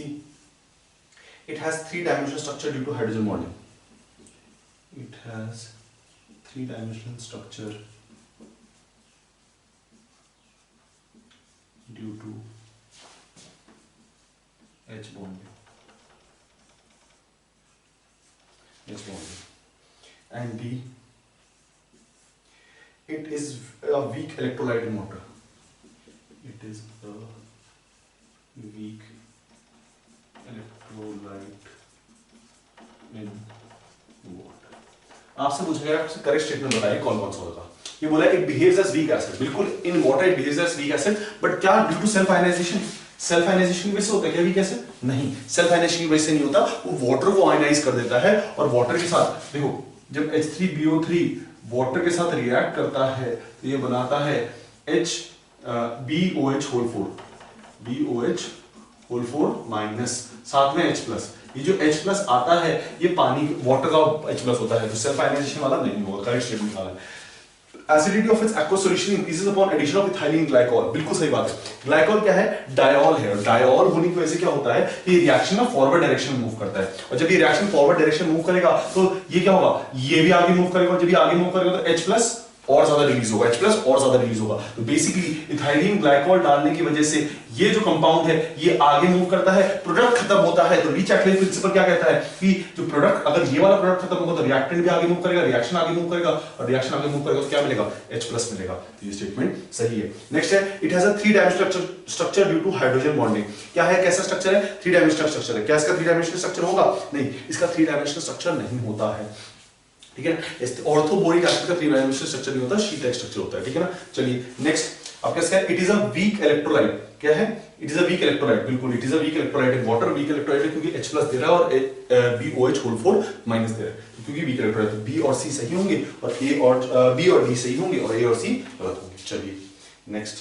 C: it has 3-dimensional structure due to hydrogen bonding, it has 3-dimensional structure due to H bonding, and D, it is a weak electrolyte in water, it is a weak electrolyte in water। आपसे पूछा गया आपसे करेक्ट स्टेटमेंट बताइए कौन कौन सा होगा। ये बोला it behaves as weak acid, बिल्कुल in water it behaves as weak acid, but क्या due to self ionisation, self ionisation की वजह से होता है क्या वीक एसिड? नहीं, सेल्फ आयनाइजेशन की वजह से नहीं होता, वो वाटर को आयनाइज कर देता है और वाटर के साथ देखो जब H3BO3 वाटर के साथ रिएक्ट करता है तो ये बनाता है BOH4 माइनस, साथ में H प्लस, ये जो H प्लस आता है ये पानी वाटर का H प्लस होता है, तो सेल्फ आयनाइजेशन वाला नहीं होगा, करेक्ट स्टेटमेंट वाला है। Acidity of its aqueous solution increases upon addition of ethylene glycol, बिल्कुल सही बात है। ग्लाइकॉल क्या है? डायॉल है, डायॉल होने की वजह से क्या होता है, ये रिएक्शन ना फॉरवर्ड डायरेक्शन में मूव करता है, और जब ये रिएक्शन फॉरवर्ड डायरेक्शन मूव करेगा तो ये क्या होगा, ये भी आगे मूव करेगा, और जब ये आगे मूव करेगा तो H प्लस और ज्यादा रिलीज होगा, H प्लस और ज्यादा रिलीज होगा, तो बेसिकली इथाइलिन ग्लाइकॉल डालने की वजह से ये जो कंपाउंड है ये आगे मूव करता है, प्रोडक्ट खत्म होता है। तो रीचैटलिन प्रिंसिपल क्या कहता है कि जो प्रोडक्ट, अगर ये वाला प्रोडक्ट खत्म होगा तो रिएक्टेंट भी आगे मूव करेगा, रिएक्शन आगे मूव करेगा, और रिएक्शन आगे मूव करेगा तो क्या मिलेगा, H प्लस मिलेगा। तो ये स्टेटमेंट सही है। नेक्स्ट है, it has a 3-dimensional structure due to hydrogen bonding. क्या है, कैसा स्ट्रक्चर है, 3-dimensional स्ट्रक्चर है। क्या इसका 3-dimensional स्ट्रक्चर होगा? नहीं, इसका 3-dimensional स्ट्रक्चर नहीं होता है, ठीक है। ऑर्थोबोरिक एसिड का 3-dimensional स्ट्रक्चर नहीं होता, शीट टाइप स्ट्रक्चर होता है, ठीक है ना। चलिए नेक्स्ट आपके पास क्या है, it is a weak electrolyte. क्या है? It is a weak electrolyte, बिल्कुल it is a weak electrolyte in water, weak electrolyte क्योंकि H प्लस दे रहा है और BOH होल 4 माइनस दे रहा है, तो क्योंकि वीक इलेक्ट्रोलाइट तो B और C सही होंगे और B और D सही होंगे और A और C गलत होंगे। चलिए नेक्स्ट,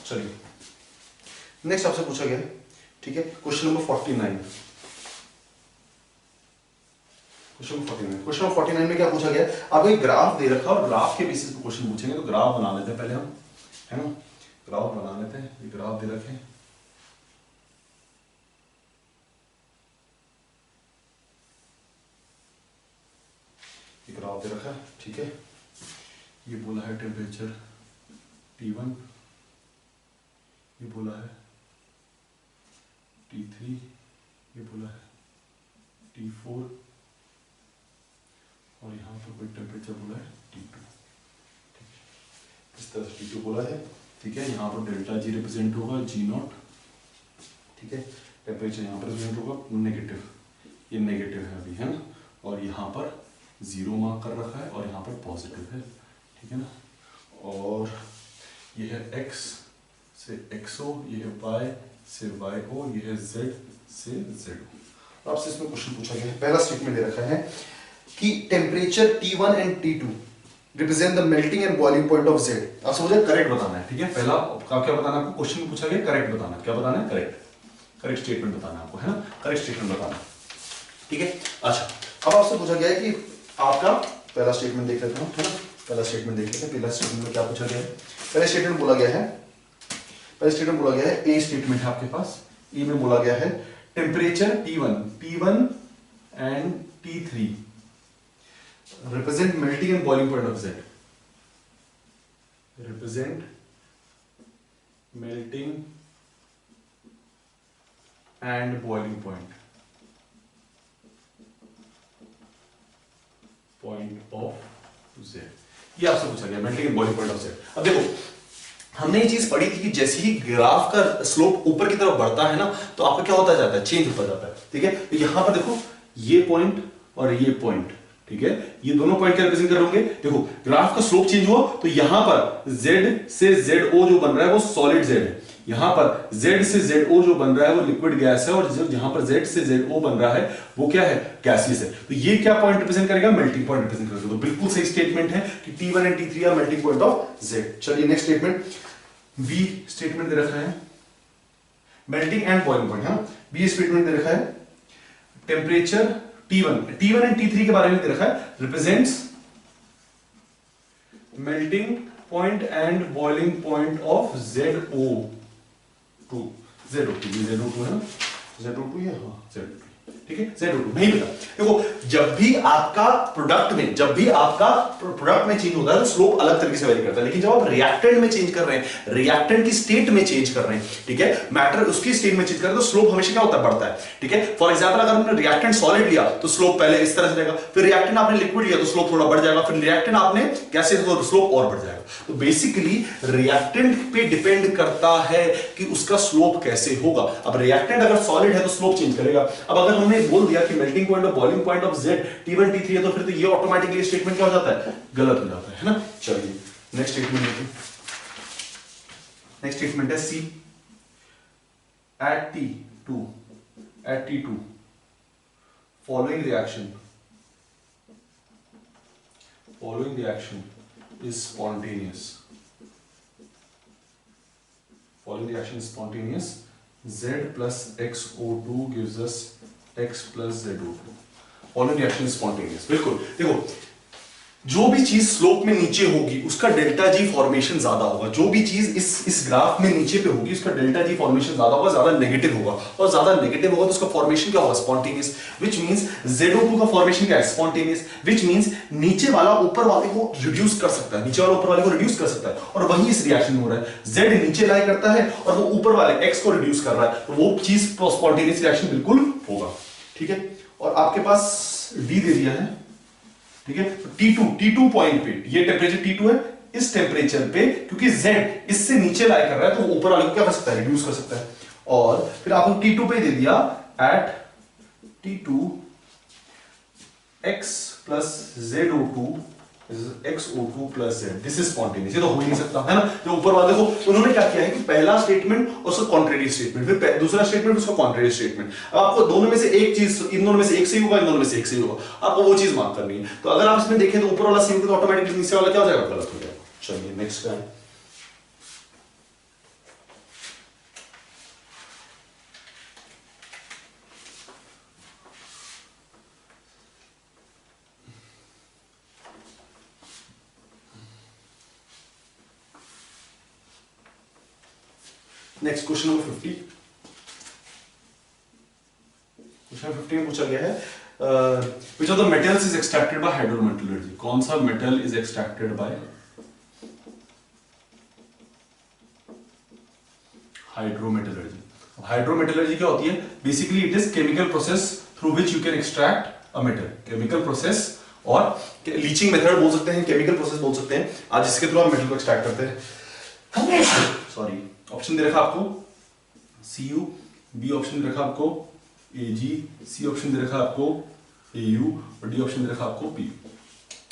C: चलिए नेक्स्ट आपसे पूछा गया है, ठीक है, क्वेश्चन नंबर 49। क्वेश्चन नंबर 49 में क्या पूछा गया है? आपको एक ग्राफ दे रखा है और ग्राफ के बेसिस पे क्वेश्चन पूछेंगे, तो ग्राफ बना लेते हैं पहले हम, है ना, ग्राफ बना लेते हैं। ये ग्राफ दे रखे हैं, ये ग्राफ दे रखा है, ठीक है। ये बोला है टेम्परेचर T1, ये बोला है T3, ये बोला है T4 और यहाँ पर कोई टेम्परेचर बोला है T2, ठीक है, इस तरह से T2 बोला है, ठीक है। यहाँ पर डेल्टा G रिप्रेजेंट होगा G0, ठीक है। टेम्परेचर यहाँ पर रिप्रेजेंट होगा नेगेटिव, ये नेगेटिव है अभी, है ना, और यहाँ पर 0 मार्क कर रखा है और यहाँ पर पॉजिटिव है, ठीक है ना, और ये है X से XO, ये है Y से YO, ये है Z से ZO। आपसे इसमें क्वेश्चन पूछा गया है, पहला स्टेटमेंट दे रखा है कि temperature T1 and T2 represent the melting and boiling point of Z। आपसे मुझे करेक्ट बताना है, ठीक है। पहला क्या बताना है आपको? क्वेश्चन में पूछा गया करेक्ट बताना है, क्या बताना है? करेक्ट स्टेटमेंट बताना है आपको, है ना, करेक्ट स्टेटमेंट बताना है, ठीक है। अच्छा, अब आपसे पूछा गया है कि आपका पहला स्टेटमेंट देख लेते हैं, है ना, पहला स्टेटमेंट देख लेते हैं। पहला स्टेटमेंट में क्या पूछा गया है? पहले स्टेटमेंट बोला गया है, ए स्टेटमेंट है आपके पास, ए में बोला गया है temperature T1 and T3 represent melting and boiling point of Z, represent melting and boiling point of Z। ये आपसे पूछा गया melting and boiling point of Z। अब देखो, हमने ये चीज पढ़ी थी कि जैसे ही ग्राफ का स्लोप ऊपर की तरफ बढ़ता है ना, तो आपका क्या होता जाता है? चेंज होता जाता है, ठीक है। तो यहां पर देखो, ये पॉइंट और ये पॉइंट, ठीक है, ये दोनों पॉइंट क्या रिप्रेजेंट कर रहे होंगे? देखो, ग्राफ का स्लोप चेंज हुआ तो यहां पर Z से ZO जो बन रहा है वो सॉलिड Z है, यहां पर Z से ZO जो बन रहा है वो लिक्विड गैस है, और जहां पर Z से ZO बन रहा है वो क्या है? गैसियस है। तो ये क्या पॉइंट रिप्रेजेंट करेगा? मेल्टिंग पॉइंट रिप्रेजेंट करेगा। तो बिल्कुल सही स्टेटमेंट है कि T1 and T3 are melting point of Z। चलिए नेक्स्ट स्टेटमेंट, बी स्टेटमेंट दे रखा है मेल्टिंग एंड बॉइलिंग पॉइंट, है ना, बी स्टेटमेंट दे रखा है टेम्परेचर T1 एंड T3 के बारे में दे रखा है, represents melting point and boiling point of ZO2 है ना, ZO2 है, हाँ ZO2, ठीक है, Z2 नहीं पता। देखो, जब भी आपका प्रोडक्ट में चेंज होता है तो स्लोप अलग तरीके से वेरी करता है, लेकिन जब आप रिएक्टेंट में चेंज कर रहे हैं, रिएक्टेंट की स्टेट में चेंज कर रहे हैं, ठीक है, मैटर उसकी स्टेट में चेंज कर रहे हैं, तो स्लोप हमेशा क्या होता है? बढ़ता है, ठीक है। फॉर एग्जांपल, अगर हमने रिएक्टेंट सॉलिड लिया तो स्लोप पहले इस तरह से जाएगा, फिर रिएक्टेंट आपने लिक्विड लिया तो स्लोप थोड़ा बढ़ जाएगा, फिर रिएक्टेंट आपने गैसेस तो स्लोप और बढ़ जाएगा। तो बेसिकली रिएक्टेंट पे डिपेंड करता है कि उसका स्लोप कैसे होगा। अब रिएक्टेंट अगर सॉलिड है तो स्लोप चेंज करेगा। अब अगर हमने बोल दिया कि मेल्टिंग पॉइंट और boiling point of Z T1 T3 है, तो फिर तो ये ऑटोमेटिकली स्टेटमेंट क्या हो जाता है? गलत हो जाता है ना। चलिए नेक्स्ट स्टेटमेंट देखिए, नेक्स्ट स्टेटमेंट है C at T2 following reaction is spontaneous. Z plus XO2 gives us X plus ZO2. Following reaction is spontaneous. बिल्कुल, देखो, जो भी चीज स्लोप में नीचे होगी उसका डेल्टा जी फॉर्मेशन ज्यादा होगा। जो भी चीज इस ग्राफ में नीचे पे होगी उसका डेल्टा जी फॉर्मेशन ज्यादा होगा, ज्यादा नेगेटिव होगा, और ज्यादा नेगेटिव होगा तो उसका फॉर्मेशन क्या होगा? स्पॉन्टेनियस। विच मींस ZO2 का फॉर्मेशन क्या है? स्पॉन्टेनियस। विच मींस नीचे वाला ऊपर वाले को रिड्यूस कर सकता है, नीचे वाला ऊपर वाले को रिड्यूस कर सकता है, और वही इस रिएक्शन में हो रहा है। Z नीचे लाई करता है और वो ऊपर वाले X को रिड्यूस कर रहा है, तो वो चीज स्पॉन्टेनियस रिएक्शन बिल्कुल होगा, ठीक है। और आपके पास D दे दिया है, ठीक है। T2 पॉइंट पे ये टेम्परेचर T2 है, इस टेम्परेचर पे, क्योंकि Z इससे नीचे लाई कर रहा है, तो ऊपर वाले को क्या कर सकता है, रिड्यूस कर सकता है। और फिर आपको T2 पे दे दिया at T2 x plus ZO2 XO2 plus Z, this is spontaneous, ये तो हो ही नहीं सकता है ना। जो ऊपर वाले को उन्होंने क्या किया है कि पहला स्टेटमेंट और उसका कॉन्ट्रेरी स्टेटमेंट, फिर दूसरा स्टेटमेंट उसका कॉन्ट्रेरी स्टेटमेंट। अब आपको दोनों में से एक चीज, इन दोनों में से एक सही होगा, इन दोनों में से एक सही होगा, आपको वो चीज मार्क करनी है। तो अगर आप इसमें देखें तो ऊपर वाला सही होगा तो ऑटोमेटिकली नीचे वाला क्या हो जाएगा, गलत हो जाएगा। चलिए नेक्स्ट है नेक्स्ट क्वेश्चन नंबर 50। क्वेश्चन 50 में पूछा गया है which of the metals is extracted by hydrometallurgy, कौन सा metal is extracted bye hydrometallurgy. Hydrometallurgy क्या होती है, basically it is chemical process through which you can extract a metal. Chemical process और लीचिंग मेथड बोल सकते हैं, केमिकल प्रोसेस बोल सकते हैं, आज जिसके थ्रू आप मेटल को एक्सट्रैक्ट करते हैं। सॉरी, ऑप्शन दे रखा आपको Cu, बी ऑप्शन दे रखा आपको Ag, सी ऑप्शन दे रखा आपको Au और डी ऑप्शन दे रखा आपको Pu।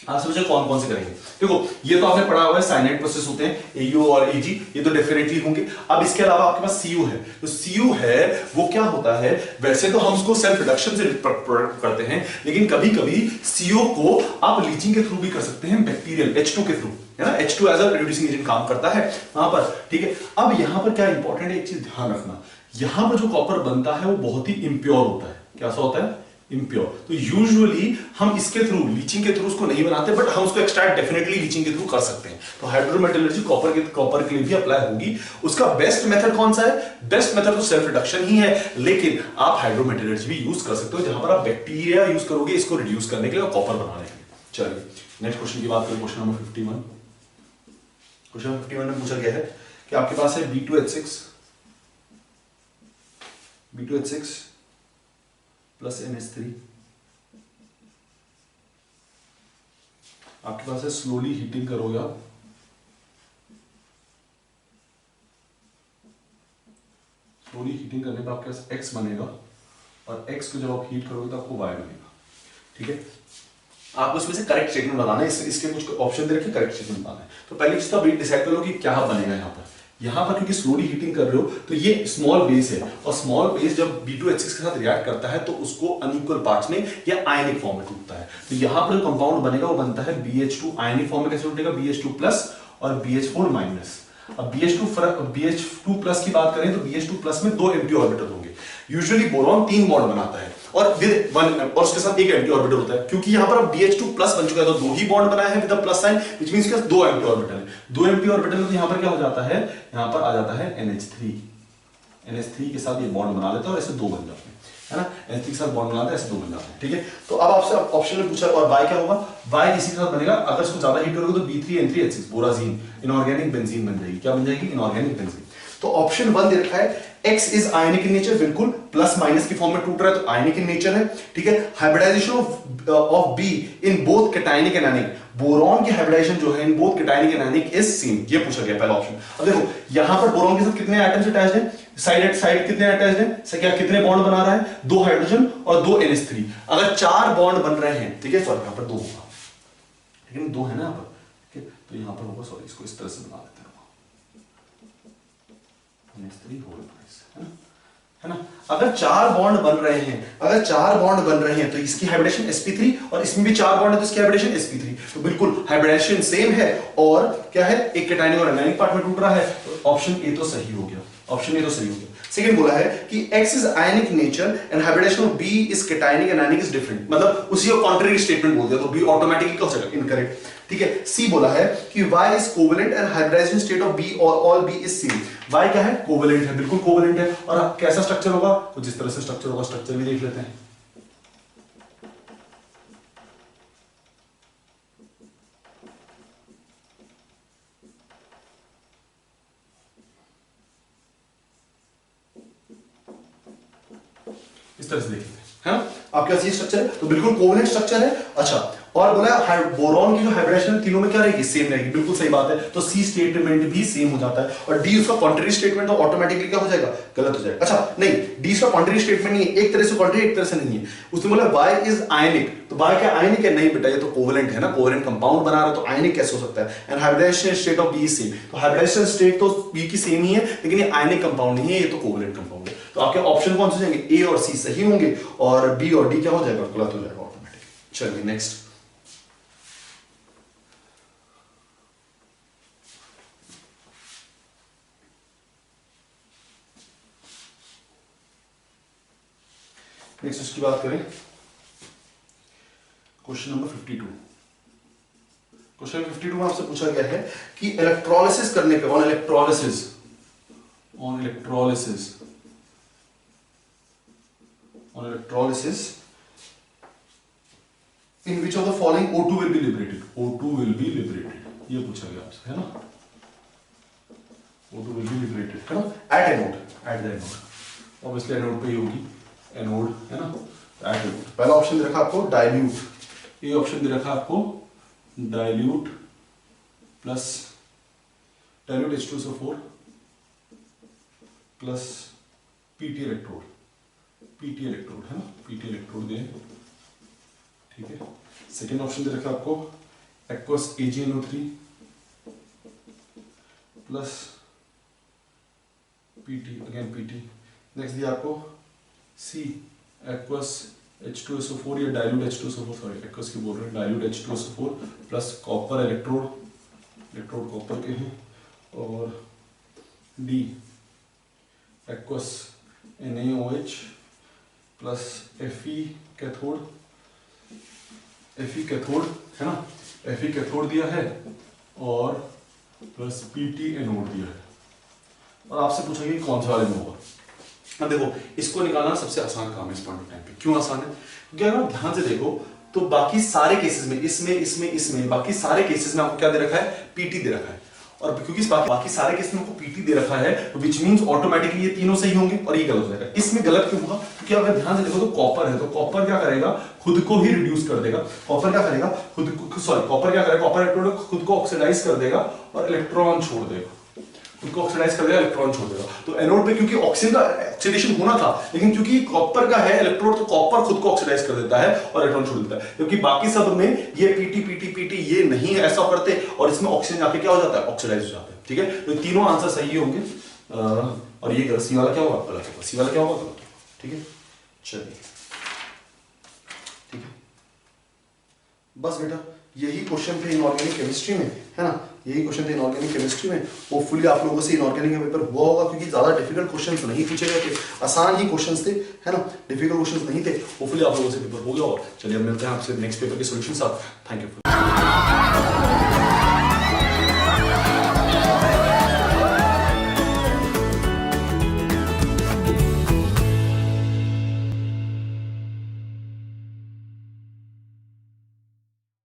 C: आप समझे कौन कौन से करेंगे। देखो ये तो आपने पढ़ा हुआ है, साइनाइड प्रोसेस होते हैं Au और Ag, ये तो डेफिनेटली होंगे। अब इसके अलावा आपके पास Cu है, तो Cu है वो क्या होता है, वैसे तो हम उसको सेल्फ रिडक्शन से करते हैं, लेकिन कभी कभी Cu को आप लीचिंग के थ्रू भी कर सकते हैं, बैक्टीरियल H2 के थ्रू, है ना। H2 as a reducing agent काम करता है वहां पर, ठीक है। अब यहां पर क्या इंपॉर्टेंट है, एक चीज ध्यान रखना, यहां पर जो कॉपर बनता है वो बहुत ही इम्प्योर होता है। कैसा होता है, इम्प्योर। तो यूजुअली हम इसके थ्रू, लीचिंग के थ्रू उसको नहीं बनाते, बट हम उसको एक्सट्रैक्ट डेफिनेटली लीचिंग के थ्रू कर सकते हैं। तो हाइड्रोमेटलर्जी कॉपर के लिए भी अप्लाई होगी। उसका बेस्ट मेथड कौन सा है, बेस्ट मेथड तो सेल्फ रिडक्शन ही है, लेकिन आप हाइड्रोमेटलर्जी भी यूज कर सकते हो जहां पर आप बैक्टीरिया यूज करोगे इसको रिड्यूस करने के लिए और कॉपर बनाने के लिए। चलिए नेक्स्ट क्वेश्चन की बात करें, क्वेश्चन नंबर 51। क्वेश्चन नंबर 51 में पूछा गया है कि आपके पास है B2H6 प्लस NH3, आपके पास है स्लोली हीटिंग करोगे आप, स्लोली हीटिंग करने पर आपके पास X बनेगा और X को जब आप हीट करोगे तो आपको Y बनेगा, ठीक है। आपको इसमें से करेक्ट स्टेटमेंट बनाना है, इसके कुछ ऑप्शन दे रखे, करेक्ट स्टेटमेंट बनाना है। तो पहली चीज तो आप डिसाइड करो कि क्या बनेगा यहाँ पर क्योंकि स्लोली हीटिंग कर रहे हो तो ये स्मॉल बेस है, और स्मॉल बेस जब B2H6 के साथ रिएक्ट करता है तो उसको अनइक्वल पार्ट्स में या आयनिक फॉर्म में टूटता है। तो यहाँ पर जो कंपाउंड बनेगा वो बनता है BH2 आयनिक फॉर्म में। कैसे टूटेगा, BH2 प्लस और BH4 माइनस। अब BH2 प्लस की बात करें तो BH2 प्लस में 2 एम्प्टी ऑर्बिटल होंगे। यूजुअली बोरॉन 3 बॉन्ड बनाता है और विद वन और उसके साथ एक एम्प्टी ऑर्बिटल होता है। क्योंकि यहाँ पर अब BH2 प्लस बन चुका है तो 2 ही बॉन्ड बनाए हैं with a plus sign, which means कि 2 एम्प्टी ऑर्बिटल है। 2 एम्प्टी ऑर्बिटल तो यहाँ पर क्या हो जाता है, यहाँ पर आ जाता है NH3 के साथ ये बॉन्ड बना लेता है और ऐसे 2 बन जाते हैं, है ना। NH3 के साथ बॉन्ड बनाते हैं, ऐसे 2 बन जाते हैं, ठीक है। तो अब आपसे ऑप्शन में पूछा और Y क्या होगा, Y इसी के साथ बनेगा। अगर इसको ज्यादा हीट करोगे तो B3N3H6 बोराजीन इनऑर्गेनिक बेंजीन बन जाएगी। क्या बन जाएगी, इनऑर्गेनिक बेंजीन। तो ऑप्शन 1 दे रखा है X is ionic in nature, बिल्कुल प्लस माइनस की फॉर्म में टूट रहा है तो आयनिक इन नेचर है, ठीक है। Hybridization of B in both cationic and anionic, boron की हाइब्रिडाइजेशन जो है in both cationic and anionic is same, ये पूछा गया पहला ऑप्शन। अब देखो यहां पर बोरॉन के साथ कितने एटम्स अटैच्ड हैं, साइड कितने अटैच्ड हैं, क्या कितने बॉन्ड बना रहा है, 2 हाइड्रोजन और 2 NH3। अगर 4 बॉन्ड बन रहे हैं, ठीक है, सॉरी यहां पर 2 होगा, लेकिन 2 है ना यहाँ पर, ठीक है, तो यहां पर होगा, सॉरी इसको इस तरह से बना लेते हैं, NH3 होल है ना। अगर 4 बॉन्ड बन रहे हैं, तो इसकी हाइब्रिडेशन sp3 और इसमें भी 4 बॉन्ड है तो इसकी हाइब्रिडेशन sp3, तो बिल्कुल हाइब्रिडेशन सेम है। और क्या है, एक कैटायनिक और एनायनिक पार्ट में टूट रहा है, तो ऑप्शन ए तो सही हो गया, ऑप्शन ए तो सही हो गया। सेकंड बोला है कि X is ionic nature and hybridization of B is cationic and anionic is different, मतलब उसी को कॉन्ट्ररी स्टेटमेंट बोल दिया तो B ऑटोमेटिकली क्या हो जाएगा, इनकरेक्ट, ठीक है। सी बोला है कि Y is covalent and hybridization state of B और all B is same. Y क्या है, कोवेलेंट है, बिल्कुल कोवेलेंट है। और कैसा स्ट्रक्चर होगा, तो जिस तरह से स्ट्रक्चर होगा स्ट्रक्चर भी देख लेते हैं। इस तरह से देख लेते हैं, है ना। आपके पास ये स्ट्रक्चर है तो बिल्कुल कोवेलेंट स्ट्रक्चर है। अच्छा, और बोला बोरॉन की जो हाइब्रिडाइजेशन तीनों में क्या रहेगी, सेम रहेगी, बिल्कुल सही बात है। तो सी स्टेटमेंट भी सेम हो जाता है, और डी उसका कॉन्ट्ररी स्टेटमेंट तो ऑटोमेटिकली क्या हो जाएगा, गलत हो जाएगा। अच्छा नहीं, डी इसका कॉन्ट्ररी स्टेटमेंट नहीं है, एक तरह से कॉन्ट्ररी एक तरह से नहीं है। उसने बोला बाय इज आयनिक, तो बाय क्या आयनिक है, नहीं बेटा ये तो कोवेलेंट है ना, कोवेलेंट कंपाउंड बना रहा है, तो आयनिक कैसे हो सकता है। And hybridization state of B is same, तो हाइब्रिडाइजेशन स्टेट तो बी की सेम ही है, लेकिन ये आयनिक कंपाउंड नहीं है, ये तो कोवेलेंट कंपाउंड है। तो आपके ऑप्शन कौन से जाएंगे, ए और सी सही होंगे, और बी और डी क्या हो जाएगा, गलत हो जाएगा ऑटोमेटिक। चलिए नेक्स्ट, नेक्स्ट इसकी बात करें, क्वेश्चन नंबर 52। क्वेश्चन 52 में आपसे पूछा गया है कि इलेक्ट्रोलिसिस करने पे, on electrolysis in which of the following O2 will be liberated, O2 will be liberated, ये पूछा गया आपसे, है ना। O2 विल बी लिबरेटेड, है ना, at anode, at the anode, obviously anode पे ही होगी, एनोड है ना। एट एनोड, पहला ऑप्शन दे रखा आपको डाइल्यूट, ये ऑप्शन दे रखा आपको dilute plus dilute H2SO4 plus PT electrode, है ना, पीटी इलेक्ट्रोड दे, ठीक है। सेकेंड ऑप्शन दे रखा आपको aqueous AgNO3 plus PT, again PT. Next दिया आपको सी एक्वस H2SO4 या डाइल्यूट H2SO4, सॉरी एक्वस की बोल रहे हैं, dilute H2SO4 plus copper electrode copper के हैं, और D aqueous NaOH plus Fe cathode है ना, Fe कैथोड दिया है, और प्लस Pt एनोड दिया है। और आपसे पूछा गया कौन सा वाले में होगा। अब देखो इसको निकालना सबसे आसान काम है इस पॉइंट ऑफ टाइम पे। क्यों आसान है, क्योंकि अगर आप ध्यान से देखो तो बाकी सारे केसेस में, इसमें बाकी सारे केसेस में आपको क्या दे रखा है, पीटी दे रखा है। और क्योंकि बाकी सारे केसेस में आपको पीटी दे रखा है, तो विच मींस ऑटोमेटिकली ये तीनों सही होंगे और ये गलत हो जाएगा। इसमें गलत क्यों होगा, क्योंकि अगर ध्यान से देखो तो कॉपर है, तो कॉपर क्या करेगा, खुद को ही रिड्यूस कर देगा। कॉपर क्या करेगा, कॉपर इलेक्ट्रॉन खुद को ऑक्सीडाइज कर देगा और इलेक्ट्रॉन छोड़ देगा, उनको ऑक्सीडाइज कर देगा, इलेक्ट्रॉन छोड़ देगा। तो एनोड पे क्योंकि ऑक्सीजन का ऑक्सीडेशन होना था, लेकिन क्योंकि कॉपर का है इलेक्ट्रोड, तो कॉपर खुद को ऑक्सीडाइज कर देता है और इलेक्ट्रॉन छोड़ देता है। क्योंकि बाकी सब में ये पीटी ये नहीं है, ऐसा करते, और इसमें ऑक्सीजन आके क्या हो जाता है, ऑक्सीडाइज हो जाता है। ठीक है, तो तीनों आंसर सही होंगे, और ये गलत, सी वाला क्या होगा, गलत होगा, सी वाला क्या होगा, गलत। ठीक है, चलिए ठीक है, बस बेटा यही क्वेश्चन थे इनऑर्गेनिक केमिस्ट्री में, है ना, यही क्वेश्चन थे इनऑर्गेनिक केमिस्ट्री में। होपफुली आप लोगों से इनऑर्गेनिक का पेपर हुआ होगा, क्योंकि ज्यादा डिफिकल्ट क्वेश्चंस नहीं पूछे गए थे, आसान ही क्वेश्चंस थे, है ना, डिफिकल्ट क्वेश्चंस नहीं थे। होपफुली आप लोगों से पेपर हो गया होगा। चलिए अब मिलते हैं आपसे नेक्स्ट पेपर के सॉल्यूशन साथ। Thank you.